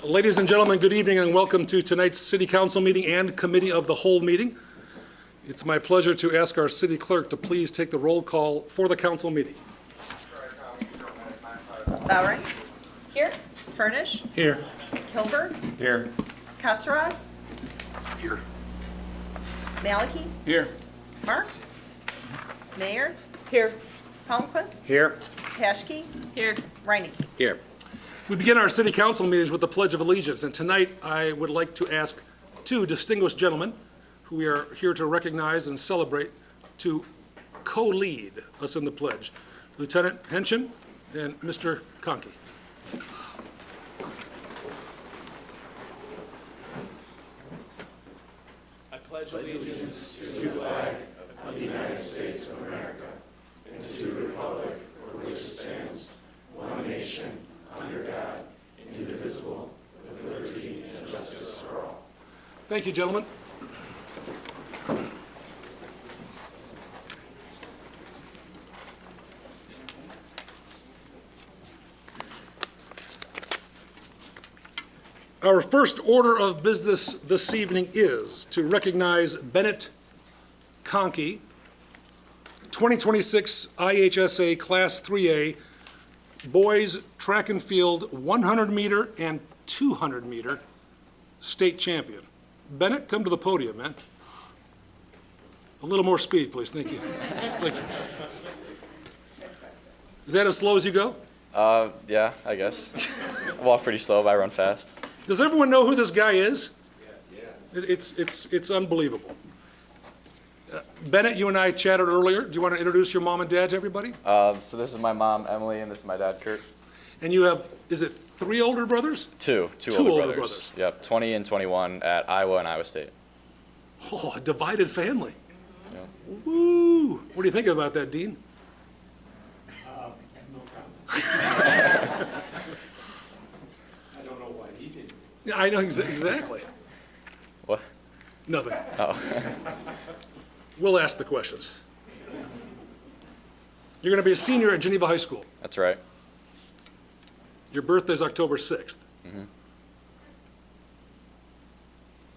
Ladies and gentlemen, good evening and welcome to tonight's City Council meeting and Committee of the Whole meeting. It's my pleasure to ask our City Clerk to please take the roll call for the council meeting. Bowering. Here. Furnish. Here. Hilberg. Here. Kasserad. Here. Maliki. Here. Marks. Mayor. Here. Palmquist. Here. Paschke. Here. Reinecke. Here. We begin our City Council meetings with the Pledge of Allegiance, and tonight I would like to ask two distinguished gentlemen who we are here to recognize and celebrate to co-lead us in the pledge. Lieutenant Henschen and Mr. Konkey. I pledge allegiance to the flag of the United States of America and to the republic for which it stands, one nation, under God, indivisible, with liberty and justice for all. Thank you, gentlemen. Our first order of business this evening is to recognize Bennett Konkey, 2026 IHSA Class 3A Boys Track and Field 100-meter and 200-meter state champion. Bennett, come to the podium, man. A little more speed, please. Thank you. Thank you. Is that as slow as you go? Yeah, I guess. I walk pretty slow, but I run fast. Does everyone know who this guy is? Yeah. It's unbelievable. Bennett, you and I chatted earlier. Do you want to introduce your mom and dad to everybody? So this is my mom, Emily, and this is my dad, Kurt. And you have, is it 3 older brothers? Two older brothers. Yep, 20 and 21 at Iowa and Iowa State. Oh, a divided family. Yeah. Woo! What do you think about that, Dean? No comment. I don't know why he didn't. Yeah, I know exactly. What? Nothing. Oh. We'll ask the questions. You're going to be a senior at Geneva High School. That's right. Your birthday's October 6th. Mm-hmm.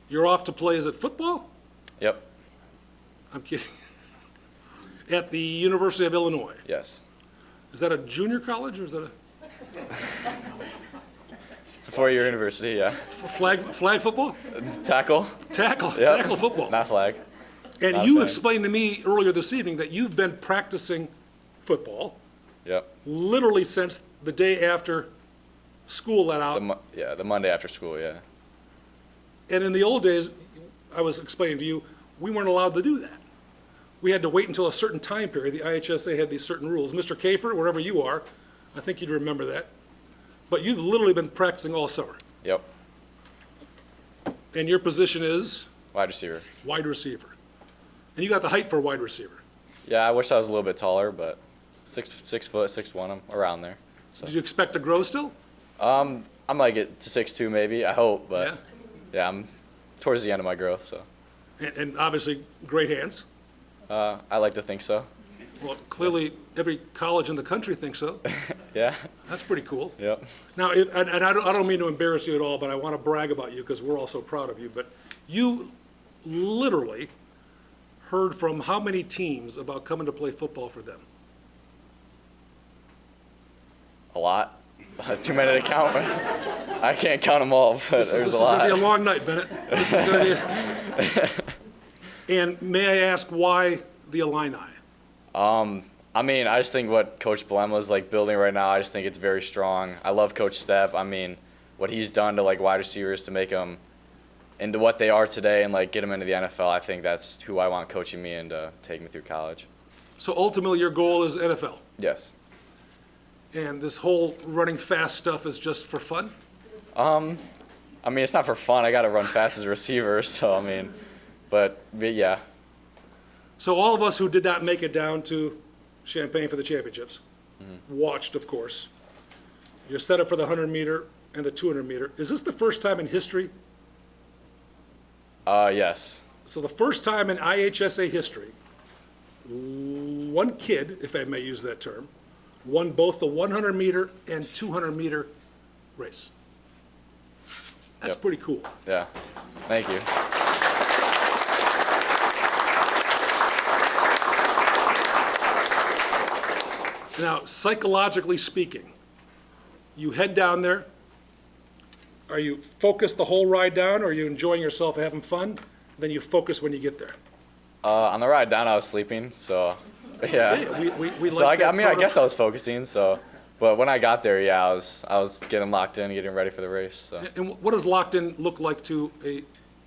You're off to play, is it football? Yep. I'm kidding. At the University of Illinois. Yes. Is that a junior college or is that a It's a 4-year university, yeah. flag football? Tackle. Tackle football. Not flag. And Not you flag. explained to me earlier this evening that you've been practicing football Yep. literally since the day after school let out. The Monday after school, yeah. And in the old days, I was explaining to you, we weren't allowed to do that. We had to wait until a certain time period. The IHSA had these certain rules. Mr. Kafer, wherever you are, I think you'd remember that. But you've literally been practicing all summer. Yep. And your position is Wide receiver. wide receiver. And you got the height for a wide receiver. Yeah, I wish I was a little bit taller, but 6 foot, 6'1", I'm around there. So. Did you expect to grow still? I might get to 6'2", maybe. I hope, but Yeah. yeah, I'm towards the end of my growth, so. And obviously, great hands. I like to think so. Well, clearly, every college in the country thinks so. Yeah. That's pretty cool. Yep. Now, and I don't mean to embarrass you at all, but I want to brag about you because we're all so proud of you. But you literally heard from how many teams about coming to play football for them? A lot. Too many to count. I can't count them all, but This there's is a going lot. to be a long night, Bennett. This is going to be. And may I ask why the Illini? I mean, I just think what Coach Blema's like building right now, I just think it's very strong. I love Coach Stepp. I mean, what he's done to like wide receivers to make them into what they are today and like get them into the NFL. I think that's who I want coaching me and take me through college. So ultimately, your goal is NFL. Yes. And this whole running fast stuff is just for fun? I mean, it's not for fun. I got to run fast as a receiver, so I mean, but yeah. So all of us who did not make it down to Champaign for the championships, watched, of course. You're set up for the 100-meter and the 200-meter. Is this the first time in history? Yes. So the first time in IHSA history, one kid, if I may use that term, won both the 100-meter and 200-meter race. That's Yep. pretty cool. Yeah. Thank you. Now, psychologically speaking, you head down there. Are you focused the whole ride down, or are you enjoying yourself, having fun? Then you focus when you get there. On the ride down, I was sleeping, so yeah. Yeah, we So like that I mean, I sort guess of- I was focusing. So, but when I got there, yeah, I was getting locked in, getting ready for the race. So, And what does locked in look like to a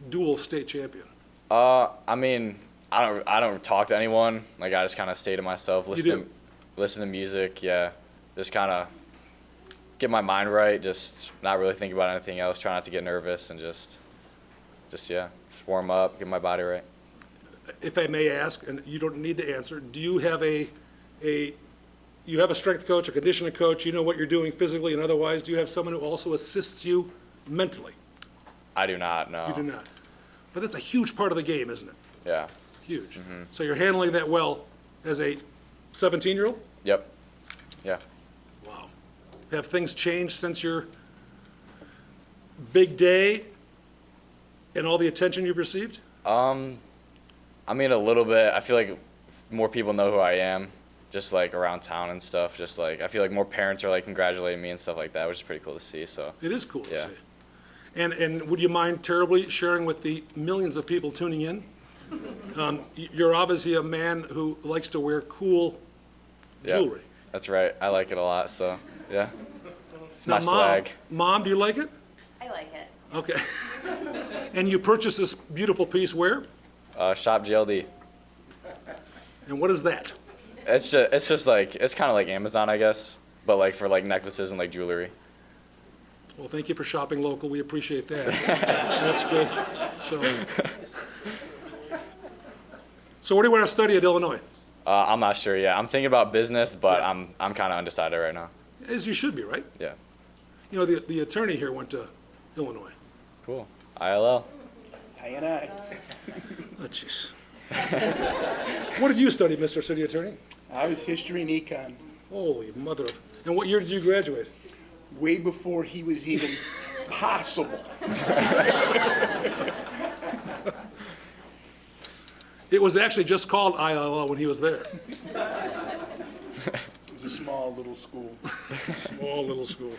dual state champion? I mean, I don't talk to anyone. Like I just kind of stay to myself, do? listen to music. Yeah, just kind of get my mind right. Just not really think about anything else. Try not to get nervous and just warm up, get my body right. If I may ask, and you don't need to answer, do you have you have a strength coach, a conditioning coach, you know what you're doing physically and otherwise? Do you have someone who also assists you mentally? I do not know. You do not. But that's a huge part of the game, isn't it? Yeah. Huge. So you're handling that well as a 17-year-old? Yep. Yeah. Wow. Have things changed since your big day and all the attention you've received? I mean, a little bit. I feel like more people know who I am, just like around town and stuff. Just like I feel like more parents are like congratulating me and stuff like that, which is pretty cool to see. So It is cool to Yeah. see. And would you mind terribly sharing with the millions of people tuning in? You're obviously a man who likes to wear cool yeah, jewelry. that's right. I like it a lot. So yeah, it's my Now, swag. Mom, do you like it? I like it. Okay. And you purchased this beautiful piece where? Shop GLD. And what is that? It's just like it's kind of like Amazon, I guess, but like for like necklaces and like jewelry. Well, thank you for shopping local. We appreciate that. That's good. So what do you want to study at Illinois? I'm not sure yet. I'm thinking about business, but I'm kind of undecided right now. As you should be, right? Yeah. You know, the attorney here went to Illinois. Cool. ILL. I. Oh, jeez. What did you study, Mr. City Attorney? I was history and econ, Holy mother of... And what year did you graduate? way before he was even possible. It was actually just called ILL when he was there. It was a small little school. Small little school.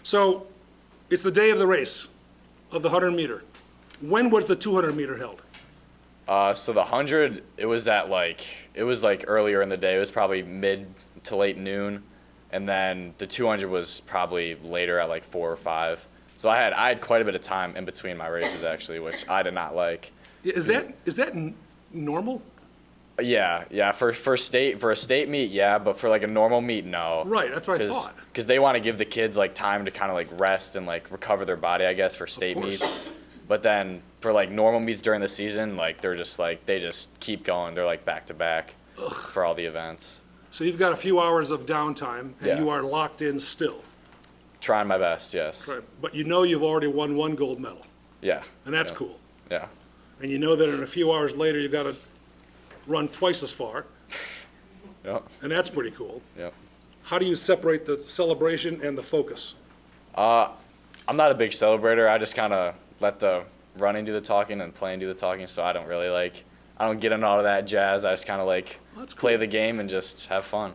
So it's the day of the race of the 100-meter. When was the 200-meter held? So the 100, it was earlier in the day. It was probably mid to late noon, and then the 200 was probably later at like 4 or 5. So I had quite a bit of time in between my races actually, which I did not like. Is that normal? Yeah. For a state meet, yeah, but for like a normal meet, no. Right, that's what I thought. Because they want to give the kids like time to kind of like rest and like recover their body, I guess, for state course. meets. But then for like normal meets during the season, like they just keep going. They're like back to back for all the events. So you've got a few hours of downtime, and Yeah. you are locked in still. Trying my best, yes. Right. But you know you've already won one gold medal, Yeah. and that's Yeah. cool. Yeah. And you know that in a few hours later, you've got to run twice as far, Yep. and that's pretty cool. Yep. How do you separate the celebration and the focus? I'm not a big celebrator. I just kind of let the running do the talking and playing do the talking. So I don't really I don't get into all of that jazz. I just kind of That's cool. play the game and just have fun.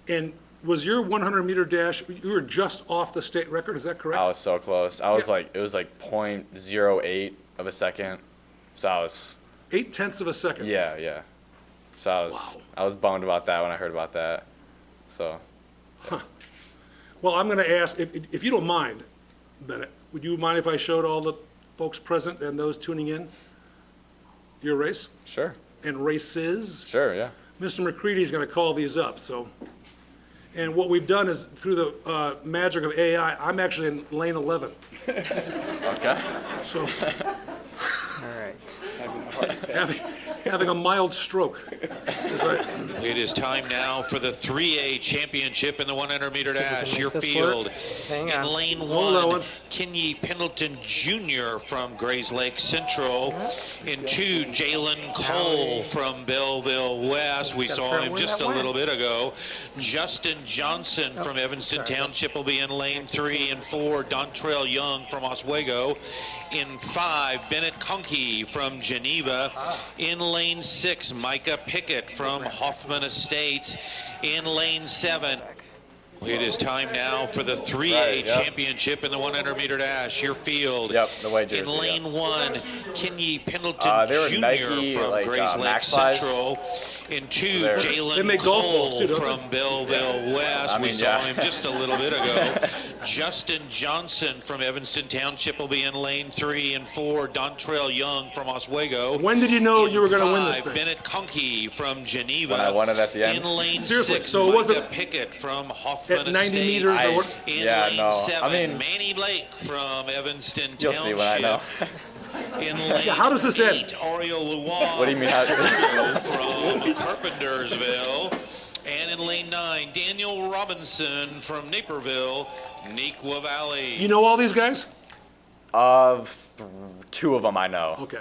And was your 100-meter dash, you were just off the state record, is that correct? I was so close. Yeah. It was like 0.08 of a second. So I was, 0.8 of a second. yeah. So Wow. I was bummed about that when I heard about that. So Well, I'm going to ask, if you don't mind, Bennett, would you mind if I showed all the folks present and those tuning in your race sure, and races? yeah. Mr. McCready's going to call these up, so. And what we've done is, through the magic of AI, I'm actually in lane 11. Okay. So All right. Having a heart attack. having a mild stroke. As I It is time now for the 3A championship in the 100-meter dash. Your this field Hang in on. lane Hold on one, once. Kenny Pendleton Jr. from Grays Lake Central. In two, Jalen Cole from Belleville West. We saw him just a little bit ago. Justin Johnson from Evanston Township will be in lane three. In four, Dontrell Young from Oswego. In five, Bennett Konkey from Geneva. In lane six, Micah Pickett from Hoffman Estates. In lane seven, it is time now for the 3A championship in the 100-meter dash. Your field. Yep, the white jersey. In lane one, Kenny Pendleton they were Jr. Nike, from like, Grays Lake Max size. Central. In two, They Jalen make golf balls Cole too, don't they? from Belleville West. I We mean, saw yeah. him just a little bit ago. Justin Johnson from Evanston Township will be in lane three. And four, Dontrell Young from Oswego. When did you know In you were going to win this five, thing? Bennett Konkey from Geneva. When I won it at the end. In lane Seriously, six, so it wasn't Micah Pickett from Hoffman at 90 Estates. meters or what? In Yeah, lane no. seven, I mean- Manny Blake from Evanston You'll Township. see when I know. In lane How does this end? eight, Ariel Luan What do you mean? from Carpentersville. And in lane nine, Daniel Robinson from Naperville, Nequa Valley. You know all these guys? Two of them I know. Okay.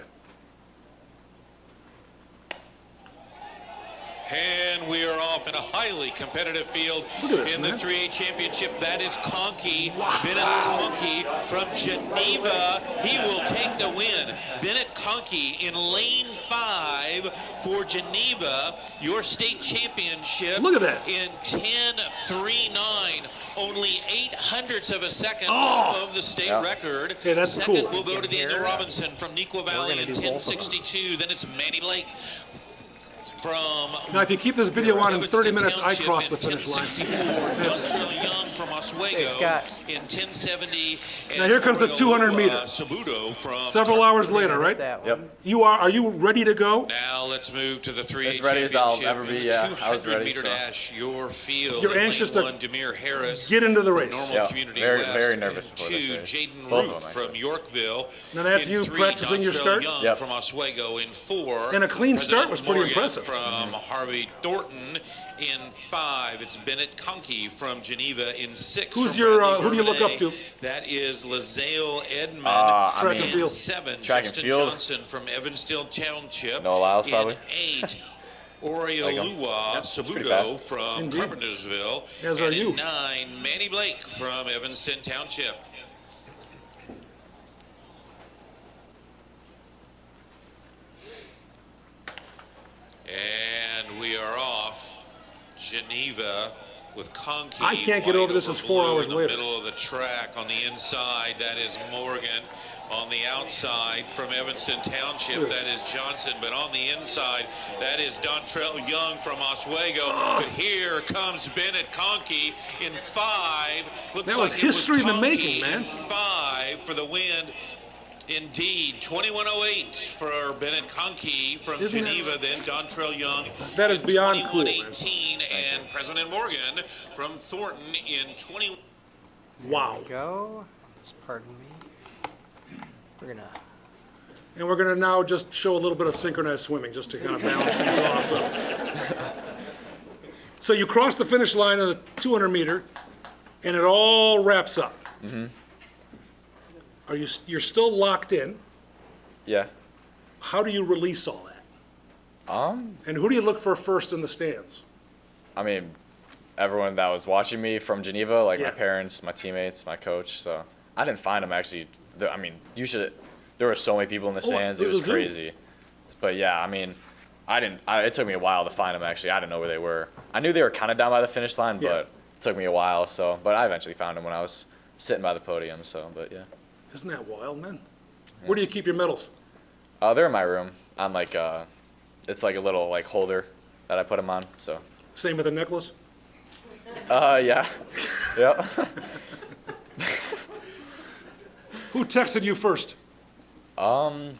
And we are off in a highly competitive field Look at this, in man. the 3A championship. That is Konkey, Bennett Konkey from Geneva. He will take the win. Bennett Konkey in lane five for Geneva, your state championship. Look at that. In 10.39, only 0.08 of a second off of the state record. Hey, that's Second cool. will go to Daniel Here. Robinson from Nequa Valley gonna in do both of 10.62. Then it's Manny Blake from Now, if you keep this video on in 30 minutes, I cross the finish line. 1064, Young from Oswego They've got- in 1070. Now, here comes the 200 meter. Sabuto from Several hours later, right? That one. Yep. Are you ready to go? Now let's move to the 3A As ready as I'll championship. ever be, In the yeah. I was 200 ready, meter so. dash, your field. You're In lane anxious to one, Demir Harris get into the from race. Normal Yeah, Community very- West. very And nervous before this two, race. Jaden Both of Ruth them, from actually. Yorkville. Now, that's In you three, practicing your Dontrell start? Young Yep. from Oswego. In four, And a clean start President was pretty Morgan impressive. From Harvey Thornton. In five, it's Bennett Konkey from Geneva. In six, Who's from your, Bradley who do you look up Bourbonnais. to? That is Lazale Edmond. I Track and In field. seven, Track and Justin field. Johnson from Evansville Township. Noah Lyles, In probably. eight, Oriolua Yep, that's pretty Sabuto fast. from Indeed. Carpentersville. As are and you. in nine, Manny Blake from Evanston Township. And we are off. Geneva with Konkey. I can't get over this, it's 4 blue hours in the later. middle of the track. On the inside, that is Morgan. On the outside, from Evanston Township, that is Johnson. But on the inside, that is Dontrell Young from Oswego. But here comes Bennett Konkey in five. Looks That was like it history in the Konkey making, man. In five for the win. Indeed, 21.08 for Bennett Konkey from Isn't that- Geneva, then Dontrell Young. That is in beyond cool, man. 21.18, and President Morgan from Thornton in 20. Wow. Go. Just pardon me. We're gonna. And we're going to now just show a little bit of synchronized swimming just to kind of balance things off. So you cross the finish line of the 200 meter, and it all wraps up. You're still locked in. Yeah. How do you release all that? And who do you look for first in the stands? I mean, everyone that was watching me from Geneva, like Yeah. my parents, my teammates, my coach. So I didn't find them actually. I mean, there were so many people in the stands. It there's a was zoo. crazy. But yeah, I mean, it took me a while to find them actually. I didn't know where they were. I knew they were kind of down by the finish line, Yeah. but it took me a while. So, but I eventually found them when I was sitting by the podium. So, but yeah. Isn't that wild, man? Where do you keep your medals? They're in my room. On like it's like a little like holder that I put them on. So. Same with the necklace? Yeah. Yep. Who texted you first? Do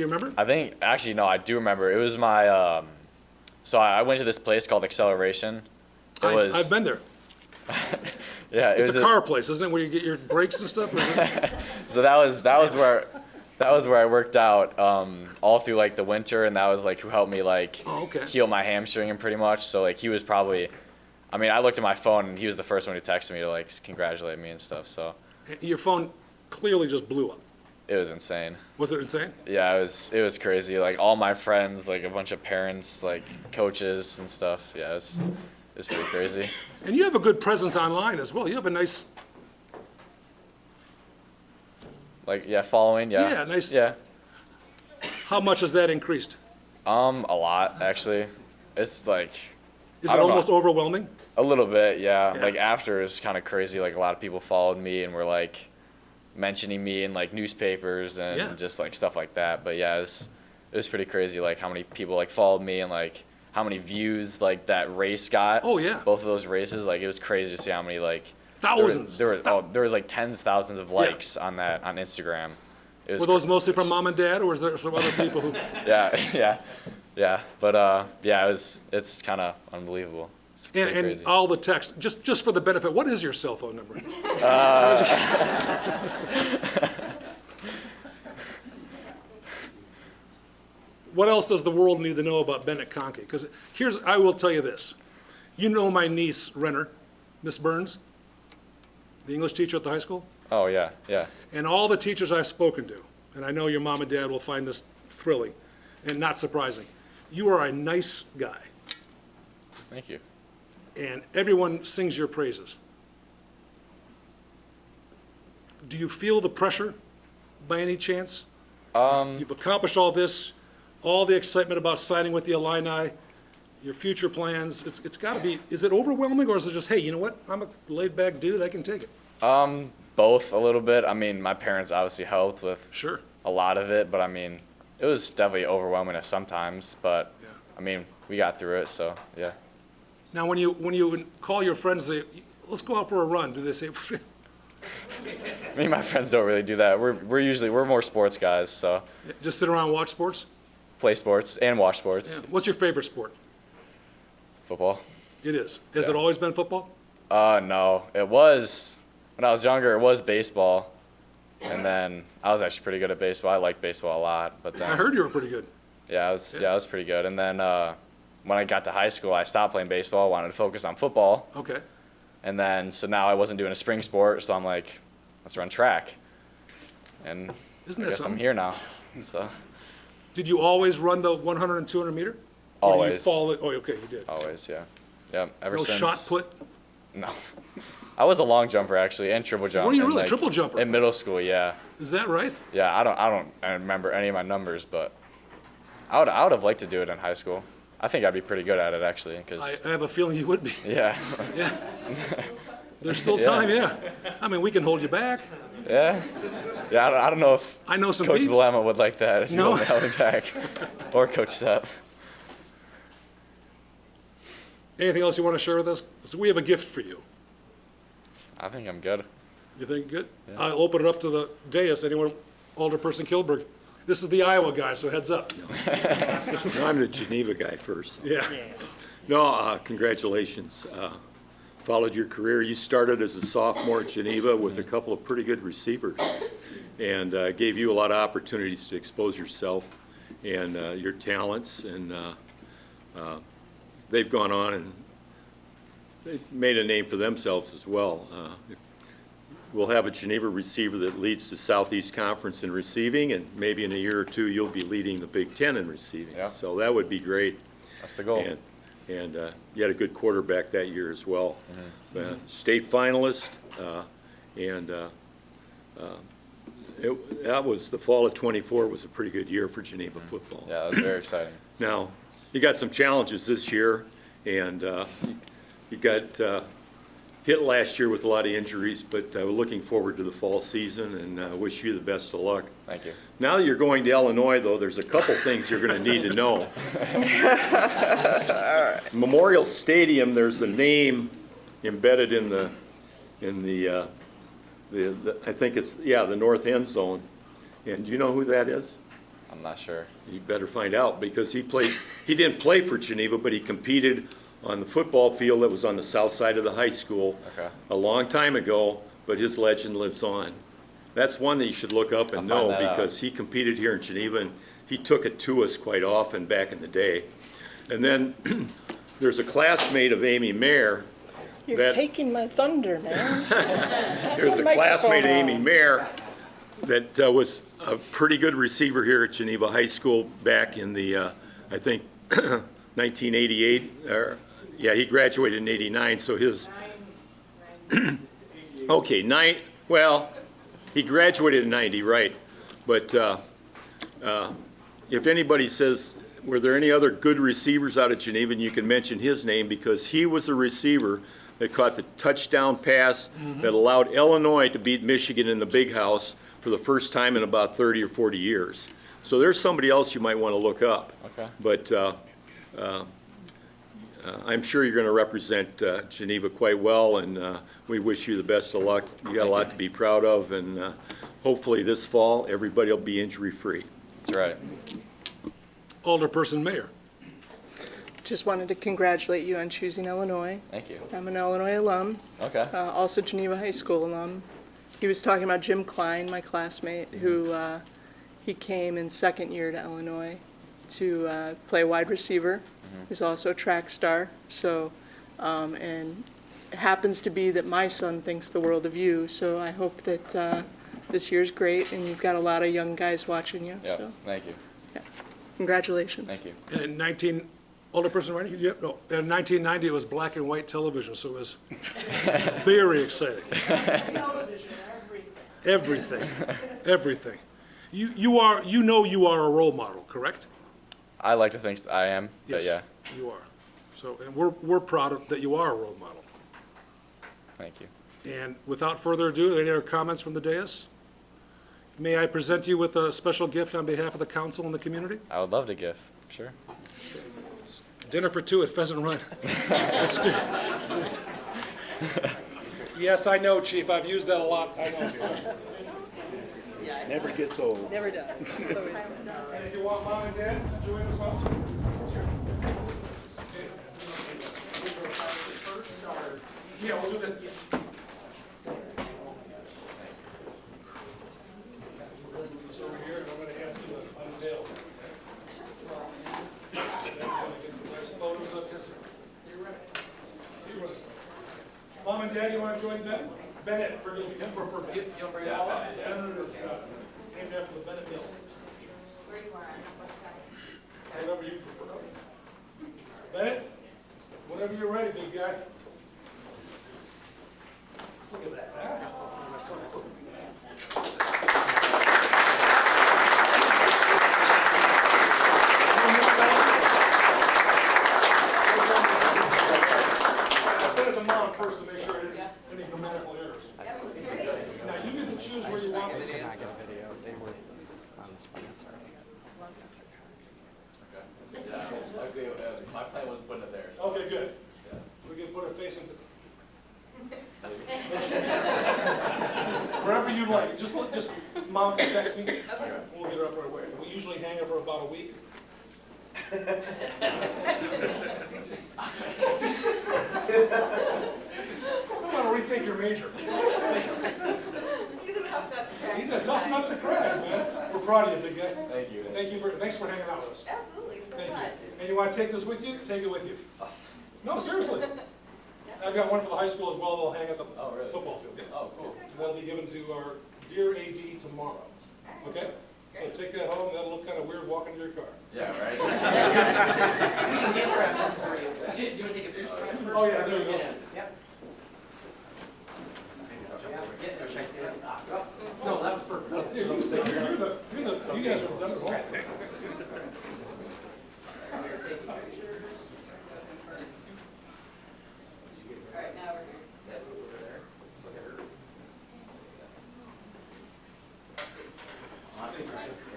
you remember? I think actually no, I do remember. It was my so I went to this place called Acceleration. I've been there. Yeah, It's a car place, isn't it, where you get your brakes and stuff? Or is it- So that was where That was where I worked out all through like the winter, and that was like who helped me like Oh, okay. heal my hamstring and pretty much. So like he was probably, I mean, I looked at my phone and he was the first one who texted me to like congratulate me and stuff. So Your phone clearly just blew up. it was insane. Was it insane? Yeah, it was crazy. Like all my friends, like a bunch of parents, like coaches and stuff. Yeah, it was pretty crazy. And you have a good presence online as well. You have a nice, Like yeah, following. Yeah. Yeah, nice. Yeah. how much has that increased? A lot actually. It's like Is I it don't know. almost overwhelming? A little bit, yeah. Yeah. Like after is kind of crazy. Like a lot of people followed me and were like mentioning me in like newspapers and Yeah. just like stuff like that. But yeah, it was pretty crazy. Like how many people like followed me and like how many views like that race got. Oh, yeah. Both of those races, like it was crazy to see how many like Thousands. There was like tens of thousands of likes on that on Instagram. It was Were those mostly from mom and dad, or was there some other people who? yeah. But yeah, it's kind of unbelievable. It's pretty And crazy. all the text, just for the benefit, what is your cell phone number? What else does the world need to know about Bennett Konkey? Because I will tell you this. You know my niece, Renner, Miss Burns, the English teacher at the high school? Oh yeah. And all the teachers I've spoken to, and I know your mom and dad will find this thrilling and not surprising, you are a nice guy, Thank you. and everyone sings your praises. Do you feel the pressure by any chance? You've accomplished all this, all the excitement about signing with the Illini, your future plans. It's got to be, is it overwhelming, or is it just, hey, you know what? I'm a laid-back dude, I can take it. Both a little bit. I mean, my parents obviously helped with Sure. a lot of it, but I mean, it was definitely overwhelming at sometimes. But Yeah. I mean, we got through it, so yeah. Now, when you call your friends, say, let's go out for a run, do they say, Me and my friends don't really do that. We're more sports guys, so just sit around and watch sports? play sports and watch sports. Yeah. What's your favorite sport? Football. It is. Has it always been football? No, it was when I was younger. It was baseball, and then I was actually pretty good at baseball. I liked baseball a lot, but then I heard you were pretty good. yeah, I was pretty good. And then when I got to high school, I stopped playing baseball. Wanted to focus on football. Okay. And then, so now I wasn't doing a spring sport, so I'm like, let's run track. And Isn't I that guess I'm something? here now. So, Did you always run the 100 and 200 meter? Or do you Always. fall in? Oh, okay, you did. always, yeah. Yeah, ever No since. shot put? No. I was a long jumper, actually, and triple jump. Were you in, really? like, Triple jumper? In middle school, yeah. Is that right? Yeah, I don't remember any of my numbers, but I would have liked to do it in high school. I think I'd be pretty good at it, actually, because, I have a feeling you would be. yeah. Yeah. There's still Yeah. time, yeah. I mean, we can hold you back. Yeah. Yeah, I don't know if I know some Coach peeps. Blema would like that if you No. want me held me back. Or Coach Stepp. Anything else you want to share with us? So we have a gift for you. I think I'm good. You think good? I'll open it up to the dais. Anyone, Alderperson Kilberg. This is the Iowa guy, so heads up. No, I'm the Geneva guy first. Yeah. No, congratulations. Followed your career. You started as a sophomore at Geneva with a couple of pretty good receivers, and gave you a lot of opportunities to expose yourself and your talents. And they've gone on and they've made a name for themselves as well. We'll have a Geneva receiver that leads the Southeast Conference in receiving, and maybe in a year or two you'll be leading the Big Ten in receiving. Yeah. So that would be great. That's the goal. And you had a good quarterback that year as well. State finalist, and that was the fall of '24 was a pretty good year for Geneva football. Yeah, that was very exciting. Now, you got some challenges this year, and you got hit last year with a lot of injuries, but we're looking forward to the fall season and wish you the best of luck. Thank you. Now that you're going to Illinois, though, there's a couple things you're going to need to know. Memorial Stadium, there's a name embedded in the I think it's, the north end zone. And do you know who that is? I'm not sure. You better find out, because he didn't play for Geneva, but he competed on the football field that was on the south side of the high school Okay. a long time ago, but his legend lives on. That's one that you should look up and I'll know, find that out. because he competed here in Geneva, and he took it to us quite often back in the day. And then there's a classmate of Amy Mayer. You're that- taking my thunder, man. There's a Microphone classmate of on. Amy Mayer that was a pretty good receiver here at Geneva High School back in the, I think, 1988, or, yeah, he graduated in 89, so his, okay, well, he graduated in 90, right. But if anybody says, were there any other good receivers out of Geneva, and you can mention his name, because he was the receiver that caught the touchdown pass that allowed Illinois to beat Michigan in the Big House for the first time in about 30 or 40 years. So there's somebody else you might want to look up. Okay. But I'm sure you're going to represent Geneva quite well, and we wish you the best of luck. You got a lot to be proud of, and hopefully this fall, everybody will be injury-free. That's right. Alderperson Mayer. Just wanted to congratulate you on choosing Illinois. Thank you. I'm an Illinois alum, Okay. also Geneva High School alum. He was talking about Jim Klein, my classmate, who he came in second year to Illinois to play wide receiver. He's also a track star. So, and it happens to be that my son thinks the world of you. So I hope that this year's great, and you've got a lot of young guys watching you. Yeah. So Thank you. congratulations. Thank you. And in Alderperson Reiner, yeah, no, in 1990, it was black and white television, so it was very exciting. Television, everything. Everything. You are a role model, correct? I like to think I am, but Yes, yeah. you are. So, and we're proud that you are a role model. Thank you. And without further ado, any other comments from the dais? May I present you with a special gift on behalf of the council and the community? I would love to give. Sure. Dinner for two at Pheasant Run. Let's do it. Yes, I know, Chief, I've used that a lot, I know. Never gets old. Never done. It's always done. And if you want Mom and Dad to join us, well. Yeah, we'll do that. This over here, and I'm gonna ask you to unveil. Then I'm gonna get some nice photos of it. You ready? You ready? Mom and Dad, you wanna join Ben? Bennett, for You'll bring it all up? Bennett is, named after the Bennett Mill. Where do you want us? What side? Whatever you prefer. Bennett, whenever you're ready, big guy. Look at that, huh? I sent it to Mom first to make sure I didn't any grammatical errors. Now, you get to choose where you want this. Did not get a video. They were on the sponsor. My plan was putting it there. Okay, good. We can put a face in. Wherever you like, just Mom can text me, we'll get her up right away. We usually hang her for about a week. I want to rethink your major. He's a tough nut to crack. He's a tough nut to crack, man. We're proud of you, big guy. Thank you. Thanks for hanging out with us. Absolutely, it's been Thank fun. you. And you want to take this with you? Take it with you. No, seriously. I've got one for the high school as well. They'll hang at the football field. Oh, cool. And that'll be given to our dear AD tomorrow. Okay? So take that home. That'll look kind of weird walking to your car. Yeah, right? You want to take a picture first? Oh, yeah, there you go. Yep. Should I stand up? No, that was perfect. Here, you guys have done it all. All right, now we're here.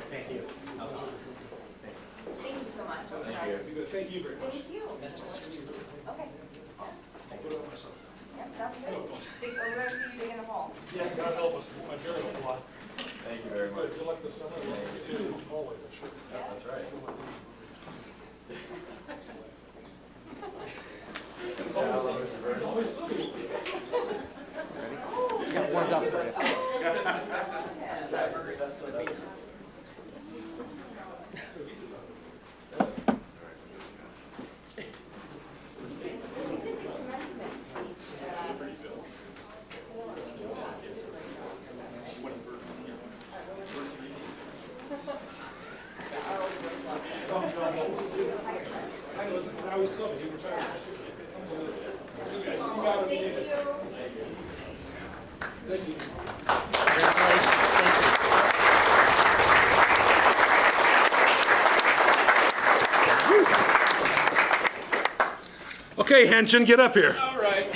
Thank you. Thank you so much. Thank you very much. Thank you. Okay. I'll put it on myself. Yep, sounds good. We're gonna see you digging a hole. Yeah, God help us. My burial plot. Thank you very much. Good. Good luck this summer. I'd love to see you always, I'm sure. That's right. It's always sunny. Warmed up for you. proud of you. Thank you. Thank you. Congratulations. Thank you. Okay, Henschen, get up here. All right.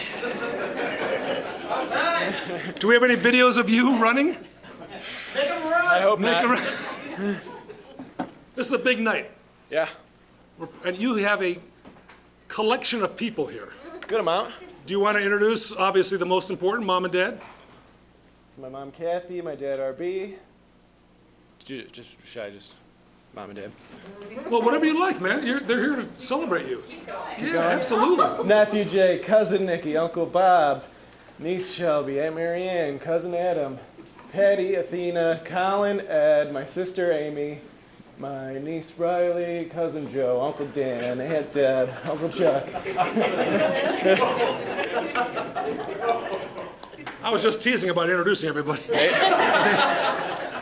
Do we have any videos of you running? I hope Make not. a run. This is a big night, Yeah. and you have a collection of people here. Good amount. Do you want to introduce, obviously, the most important, mom and dad? My mom Kathy, my dad RB. Should I just mom and dad? Well, whatever you like, man. They're here to celebrate you. Yeah, absolutely. Nephew Jay, cousin Nikki, Uncle Bob, niece Shelby, Aunt Marianne, cousin Adam, Patty, Athena, Colin, Ed, my sister Amy, my niece Riley, cousin Joe, Uncle Dan, Aunt Deb, Uncle Chuck. I was just teasing about introducing everybody.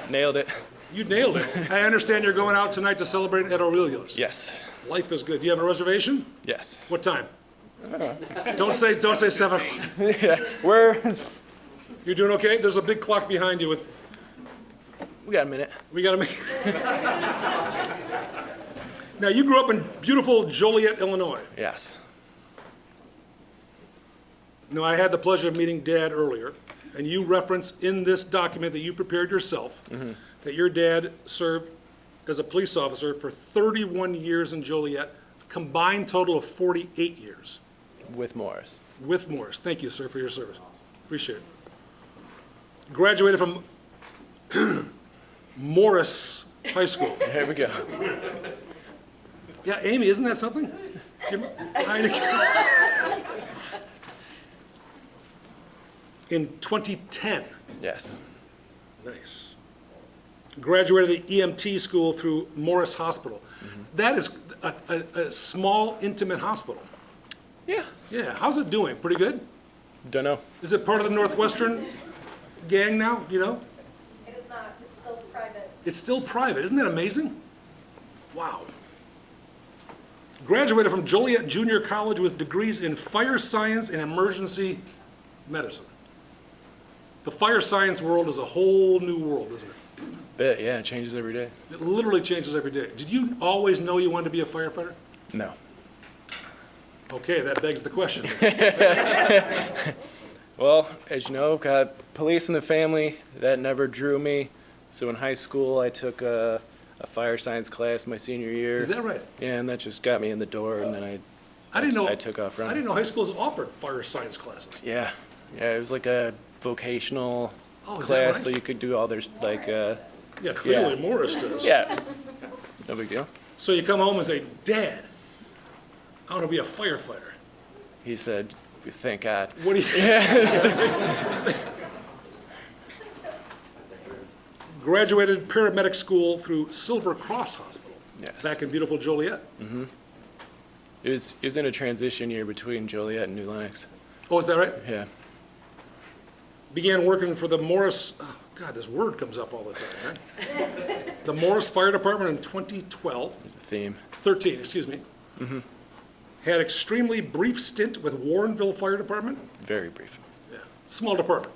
Nailed it. You nailed it. I understand you're going out tonight to celebrate at Aurelio's. Yes. Life is good. Do you have a reservation? Yes. What time? Don't say 7. Yeah. You're doing okay? There's a big clock behind you with, We got a minute. we gotta make. Now, you grew up in beautiful Joliet, Illinois. Yes. Now, I had the pleasure of meeting Dad earlier, and you reference in this document that you prepared yourself that your dad served as a police officer for 31 years in Joliet, combined total of 48 years With Morris. with Morris. Thank you, sir, for your service. Appreciate it. Graduated from Morris High School. Here we go. Yeah, Amy, isn't that something? In 2010. Yes. Nice. Graduated the EMT school through Morris Hospital. That is a small, intimate hospital. Yeah. Yeah, how's it doing? Pretty good? Don't know. Is it part of the Northwestern gang now, you know? It is not, it's still private. It's still private. Isn't that amazing? Wow. Graduated from Joliet Junior College with degrees in fire science and emergency medicine. The fire science world is a whole new world, isn't it? Bit, yeah, it changes every day. It literally changes every day. Did you always know you wanted to be a firefighter? No. Okay, that begs the question. Well, as you know, I've got police in the family. That never drew me. So in high school, I took a fire science class my senior year. Is that right? Yeah, and that just got me in the door, and then I didn't know. I took off running. I didn't know high schools offered fire science classes. Yeah. Yeah, it was like a vocational Oh, is that class, right? so you could do all their, like, Yeah, clearly Yeah. Morris does. yeah. No big deal. So you come home and say, Dad, I want to be a firefighter. He said, thank God. What do you? Graduated paramedic school through Silver Cross Hospital. Yes. Back in beautiful Joliet. It was in a transition year between Joliet and New Lenox. Oh, is that right? Yeah. Began working for the Morris, oh, God, this word comes up all the time, man. The Morris Fire Department in 2012. There's a theme. 13, excuse me. Had extremely brief stint with Warrenville Fire Department. Very brief. Yeah, small department.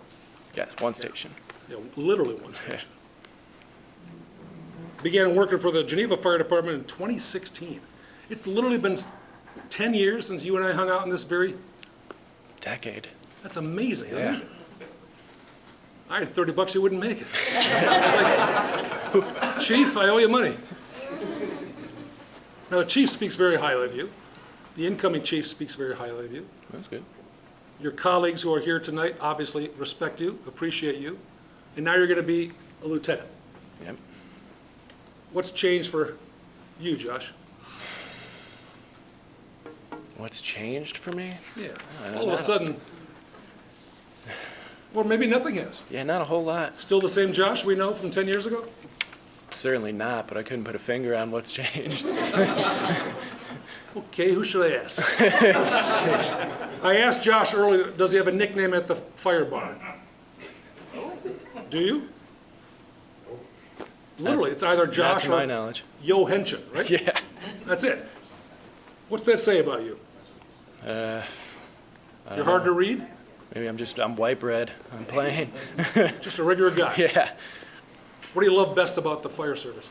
Yes, one station. Yeah, literally one station. Began working for the Geneva Fire Department in 2016. It's literally been 10 years since you and I hung out in this very, Decade. that's amazing, isn't Yeah. it? I had $30 you wouldn't make it. Like, Chief, I owe you money. Now, the chief speaks very highly of you. The incoming chief speaks very highly of you. That's good. Your colleagues who are here tonight obviously respect you, appreciate you, and now you're going to be a lieutenant. Yep. What's changed for you, Josh? What's changed for me? Yeah, I don't all of know. a sudden, or maybe nothing has. Yeah, not a whole lot. Still the same Josh we know from 10 years ago? Certainly not, but I couldn't put a finger on what's changed. Okay, who should I ask? What's changed? I asked Josh earlier, does he have a nickname at the fire barn? Do you? Literally, it's either Not Josh to my or knowledge. Yo Henschen, right? Yeah. That's it. What's that say about you? You're hard to read? Maybe I'm white bread. I'm plain. Just a regular guy? Yeah. What do you love best about the fire service?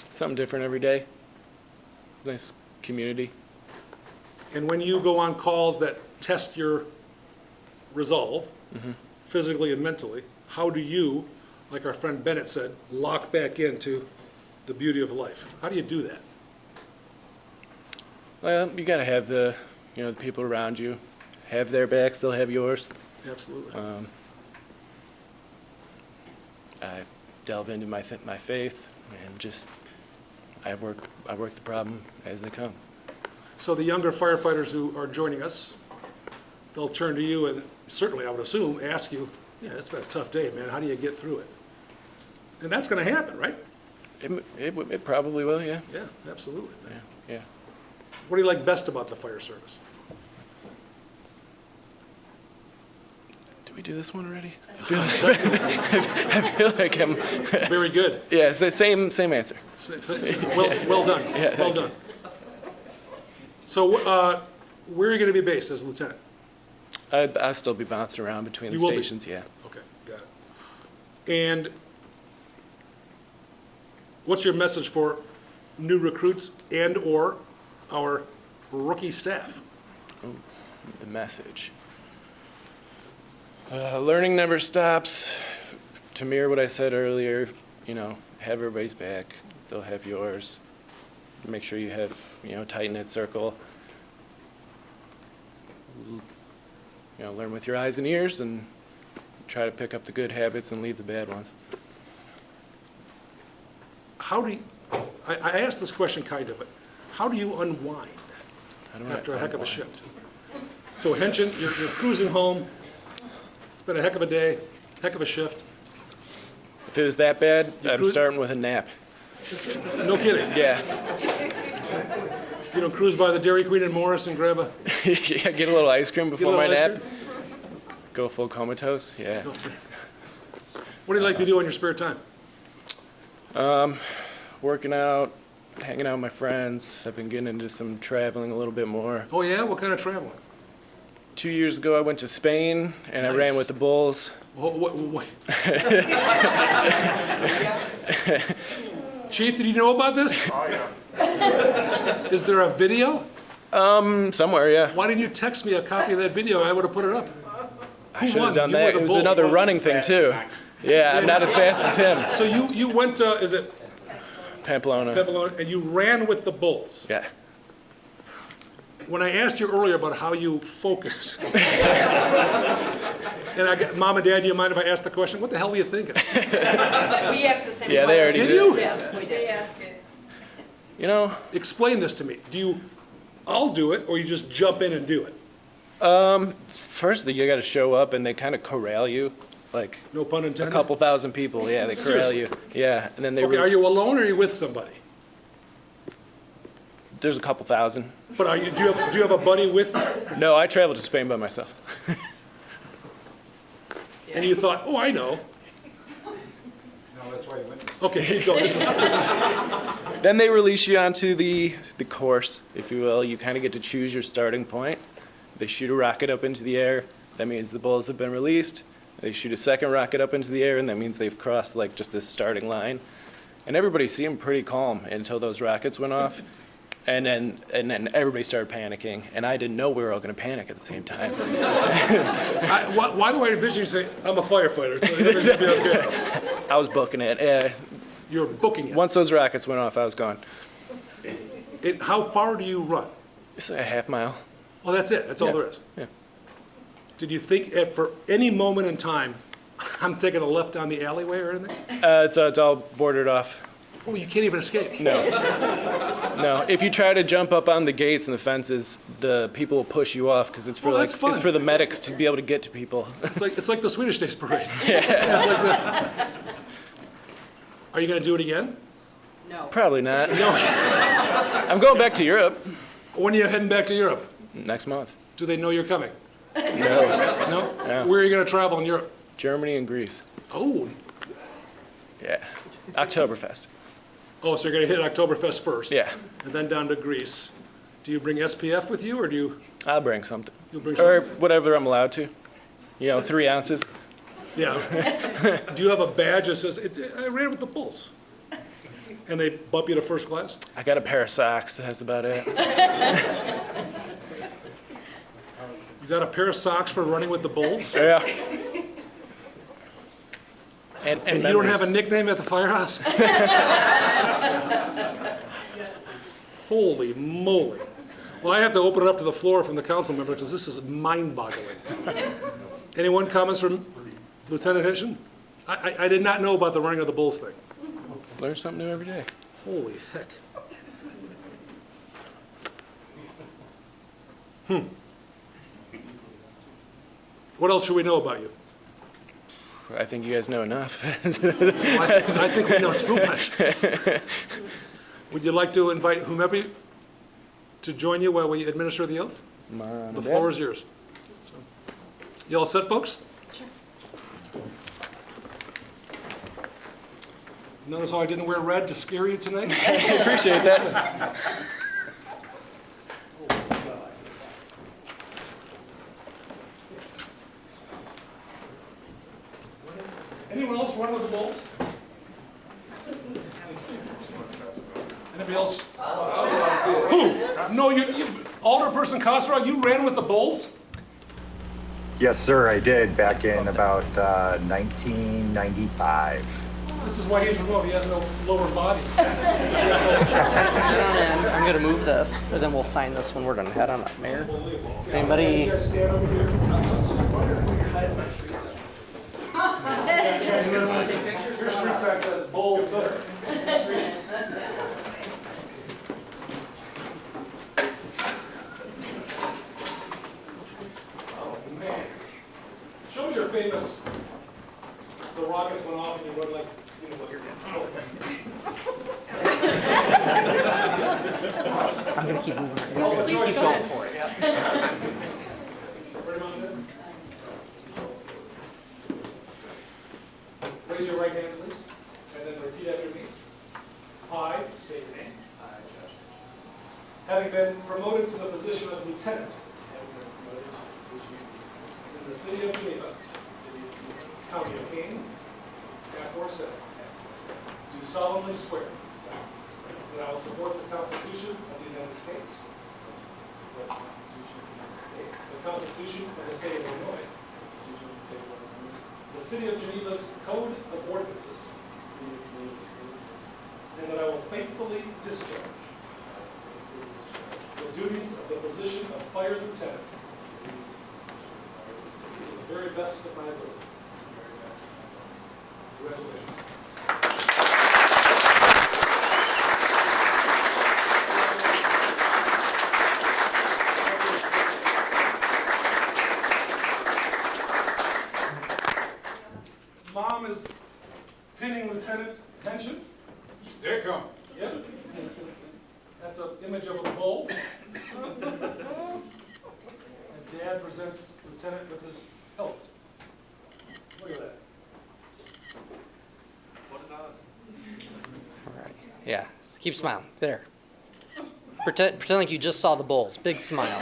Something different every day. Nice community. And when you go on calls that test your resolve, physically and mentally, how do you, like our friend Bennett said, lock back into the beauty of life? How do you do that? Well, you got to have the people around you have their backs, they'll have yours. Absolutely. I delve into my faith and just I work the problem as they come. So the younger firefighters who are joining us, they'll turn to you and certainly, I would assume, ask you, yeah, it's been a tough day, man. How do you get through it? And that's going to happen, right? It probably will, yeah. Yeah, absolutely. Man. Yeah. What do you like best about the fire service? Did we do this one already? I feel like I'm. Very good. Yeah, it's the same answer. Well done. Yeah, Well done. So where are you going to be based as a lieutenant? I'll still be bouncing around between the You will be? stations, yeah. Okay, got it. And what's your message for new recruits and/or our rookie staff? The message. Learning never stops. To mirror what I said earlier, have everybody's back. They'll have yours. Make sure you have, tight knit circle. Learn with your eyes and ears and try to pick up the good habits and leave the bad ones. How do you, I asked this question kind of, but how do you unwind after a heck of a shift? So Henschen, you're cruising home. It's been a heck of a day, heck of a shift. If it was that bad, I'm cruise- starting with a nap. No kidding. Yeah. You don't cruise by the Dairy Queen and Morris and grab a, Yeah, get a little ice cream get a before little my ice nap. cream? Go full comatose, yeah. What do you like to do in your spare time? Working out, hanging out with my friends. I've been getting into some traveling a little bit more. Oh yeah, what kind of traveling? 2 years ago, I went to Spain, and I ran Nice. with the Bulls. What? Chief, did you know about this? Oh, yeah. Is there a video? Somewhere, yeah. Why didn't you text me a copy of that video? I would have put it up. I should won? have done You were that. the It was Bull. another running thing, too. Yeah, I'm not as fast as him. So you went to, is it Pamplona. Potable, and you ran with the Bulls. Yeah. When I asked you earlier about how you focus, and I got, Mom and Dad, do you mind if I ask the question? What the hell were you thinking? We asked the same question. Yeah, they already Did did. you? Yeah, we did. Ask it. Explain this to me. Do you all do it, or you just jump in and do it? First, you got to show up, and they kind of corral you. Like No pun a intended? couple thousand people, yeah, they corral Seriously? you. Yeah, and then they Okay, are you alone or are you with somebody? there's a couple thousand. But do you have a buddy with you? No, I traveled to Spain by myself. And you thought, oh, I know. No, that's why you went. Okay, keep going. This is Then they release you onto the course, if you will. You kind of get to choose your starting point. They shoot a rocket up into the air. That means the Bulls have been released. They shoot a second rocket up into the air, and that means they've crossed like just this starting line. And everybody seemed pretty calm until those rockets went off. And then everybody started panicking, and I didn't know we were all going to panic at the same time. why do I envision you say, I'm a firefighter, so everything's going to be okay? I was booking it. You're booking it. Once those rockets went off, I was gone. How far do you run? It's a half mile. Oh, that's it. That's all Yeah. there is. Yeah. Did you think for any moment in time, I'm taking a left down the alleyway or anything? It's all bordered off. Oh, you can't even escape. No. If you try to jump up on the gates and the fences, the people will push you off because it's for Oh, that's fun. it's for the medics to be able to get to people. It's like the Swedish Days Parade. Yeah. It's like that. Are you going to do it again? No. Probably not. No. I'm going back to Europe When are you heading back to Europe? next month. Do they know you're coming? No, No? No. Where are you going to travel in Europe? Germany and Greece. Oh, Yeah, Oktoberfest. so you're going to hit Oktoberfest first. Yeah. And then down to Greece. Do you bring SPF with you, or do you? I'll bring something. You'll bring Or something? whatever I'm allowed to. 3 ounces. Yeah. Do you have a badge that says, I ran with the Bulls? And they bump you to first class? I got a pair of socks. That's about it. You got a pair of socks for running with the Bulls? Yeah. And And you don't have a nickname at the firehouse? Holy moly. Well, I have to open it up to the floor from the council members because this is mind-boggling. Anyone comments from Lieutenant Henschen? I did not know about the running of the Bulls thing. learn something new every day. Holy heck. What else should we know about you? I think you guys know enough. Well, I think we know too much. Would you like to invite whomever to join you while we administer the oath? The floor is yours. So, you all set, folks? Sure. Notice how I didn't wear red to scare you tonight? I appreciate that. Anyone else run with the Bulls? Anybody else? Who? No, you Alderperson Cosrow, you ran with the Bulls? Yes, sir, I did back in about 1995. This is why he's remote, he has no lower body. Sit on in. I'm gonna move this, and then we'll sign this when we're done. Head on up, Mayor. Anybody? You guys stand over here. Your street sign says Bulls. Oh, man. Show me your famous, the rockets went off and you went like, you know what you're doing. I'm gonna keep moving. Oh, Keep going for it. Right on there. Raise your right hand, please, and then repeat after me. I, state your name. I, Josh. Having been promoted to the position of lieutenant in the city of Geneva, county of Kane, aforesaid, do solemnly swear that I will support the Constitution of the United States, the Constitution of the state of Illinois, the city of Geneva's Code of Ordinances, and that I will faithfully discharge the duties of the position of fire lieutenant to the very best of my ability. Congratulations. Mom is pinning Lieutenant Henschen. There come. Yep. That's an image of a bull. And Dad presents Lieutenant with his helmet. Look at that. What an honor. All right. Yeah. Keep smiling. There. Pretend like you just saw the Bulls. Big smile.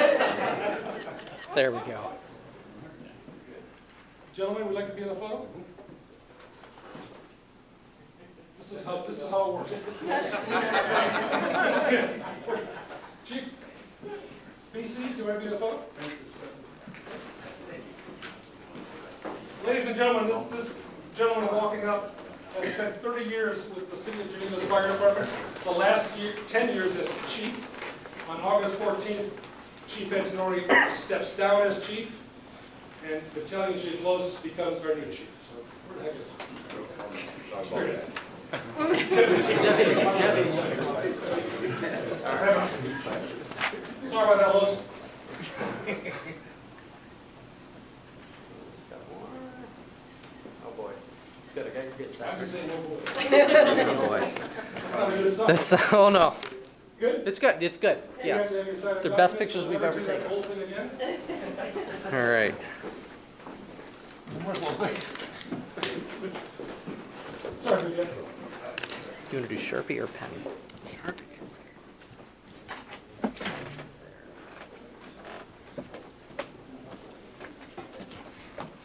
There we go. Gentlemen, would like to be in the photo? This is how it works. This is good. Chief, BCs, do you want to be in the photo? Ladies and gentlemen, this gentleman walking up has spent 30 years with the City of Geneva's Fire Department. The last 10 years as chief. On August 14th, Chief Antonori steps down as chief, and Battalion Chief Los becomes our new chief. So, where the heck is he? Here it is. Sorry about that, Los. Oh boy. Good. I got your good I was just saying, oh boy. boy. That's not a good sign. That's oh no. Good? It's good. It's good. Yes. You guys have any sign of The best documents? pictures we've ever Do that taken. whole thing again? All right. Sorry, again. You want to do Sharpie or pen?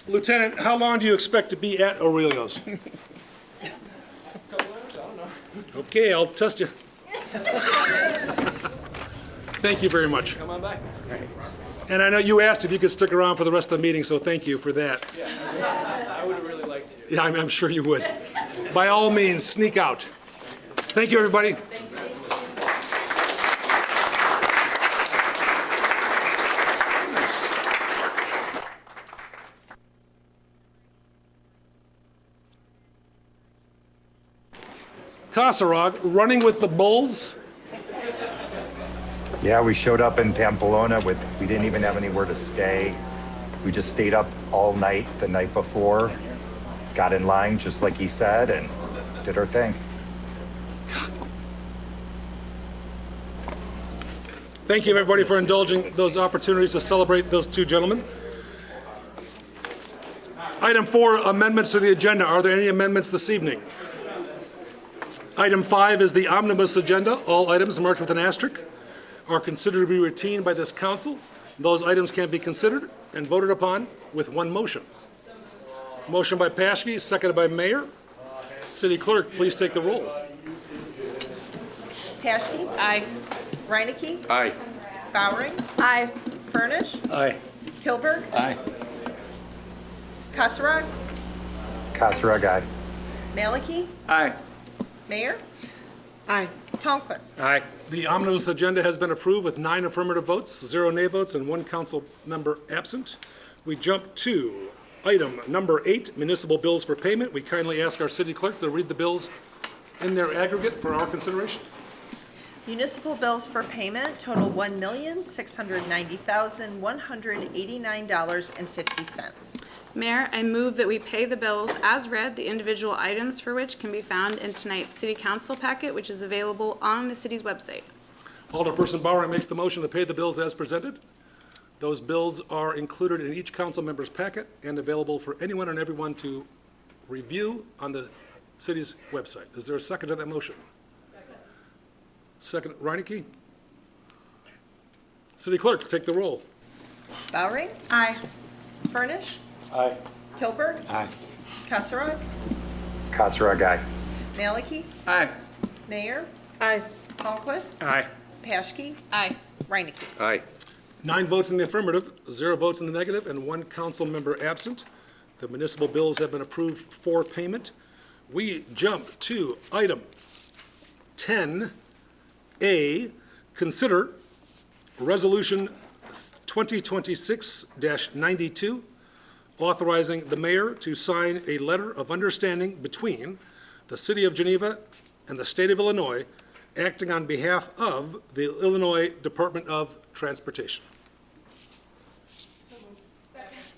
Lieutenant, how long do you expect to be at Aurelio's? Okay, I'll test you. Thank you very much. Come on back. And I know you asked if you could stick around for the rest of the meeting, so thank you for that. I would have really liked to. Yeah, I'm sure you would. By all means, sneak out. Thank you, everybody. Kasserag, running with the Bulls. Yeah, we showed up in Pamplona we didn't even have anywhere to stay. We just stayed up all night the night before, got in line just like he said, and did our thing. Thank you, everybody, for indulging those opportunities to celebrate those two gentlemen. Item 4, amendments to the agenda. Are there any amendments this evening? Item 5 is the Omnibus agenda. All items marked with an asterisk are considered to be routine by this council. Those items can be considered and voted upon with one motion. Motion by Paschke, seconded by Mayor. City Clerk, please take the roll. Paschke? Aye. Reinecke? Aye. Bowering? Aye. Furnish? Aye. Kilberg? Aye. Kasserag? Kasserag, aye. Malicki? Aye. Mayor? Aye. Palmquist? Aye. The omnibus agenda has been approved with 9 affirmative votes, 0 nay votes, and 1 council member absent. We jump to item number 8, municipal bills for payment. We kindly ask our city clerk to read the bills in their aggregate for our consideration. Municipal bills for payment total $1,690,189.50. Mayor, I move that we pay the bills as read, the individual items for which can be found in tonight's city council packet, which is available on the city's website. Alderperson Bowering makes the motion to pay the bills as presented. Those bills are included in each council member's packet and available for anyone and everyone to review on the city's website. Is there a second to that motion? Second, Reinecke? City Clerk, take the roll. Bowering? Aye. Furnish? Aye. Kilberg? Aye. Kasserag? Kasserag, aye. Malicki? Aye. Mayor? Aye. Palmquist? Aye. Paschke? Aye. Reinecke? Aye. 9 votes in the affirmative, 0 votes in the negative, and 1 council member absent. The municipal bills have been approved for payment. We jump to item 10A, consider Resolution 2026-92, authorizing the mayor to sign a letter of understanding between the City of Geneva and the State of Illinois, acting on behalf of the Illinois Department of Transportation.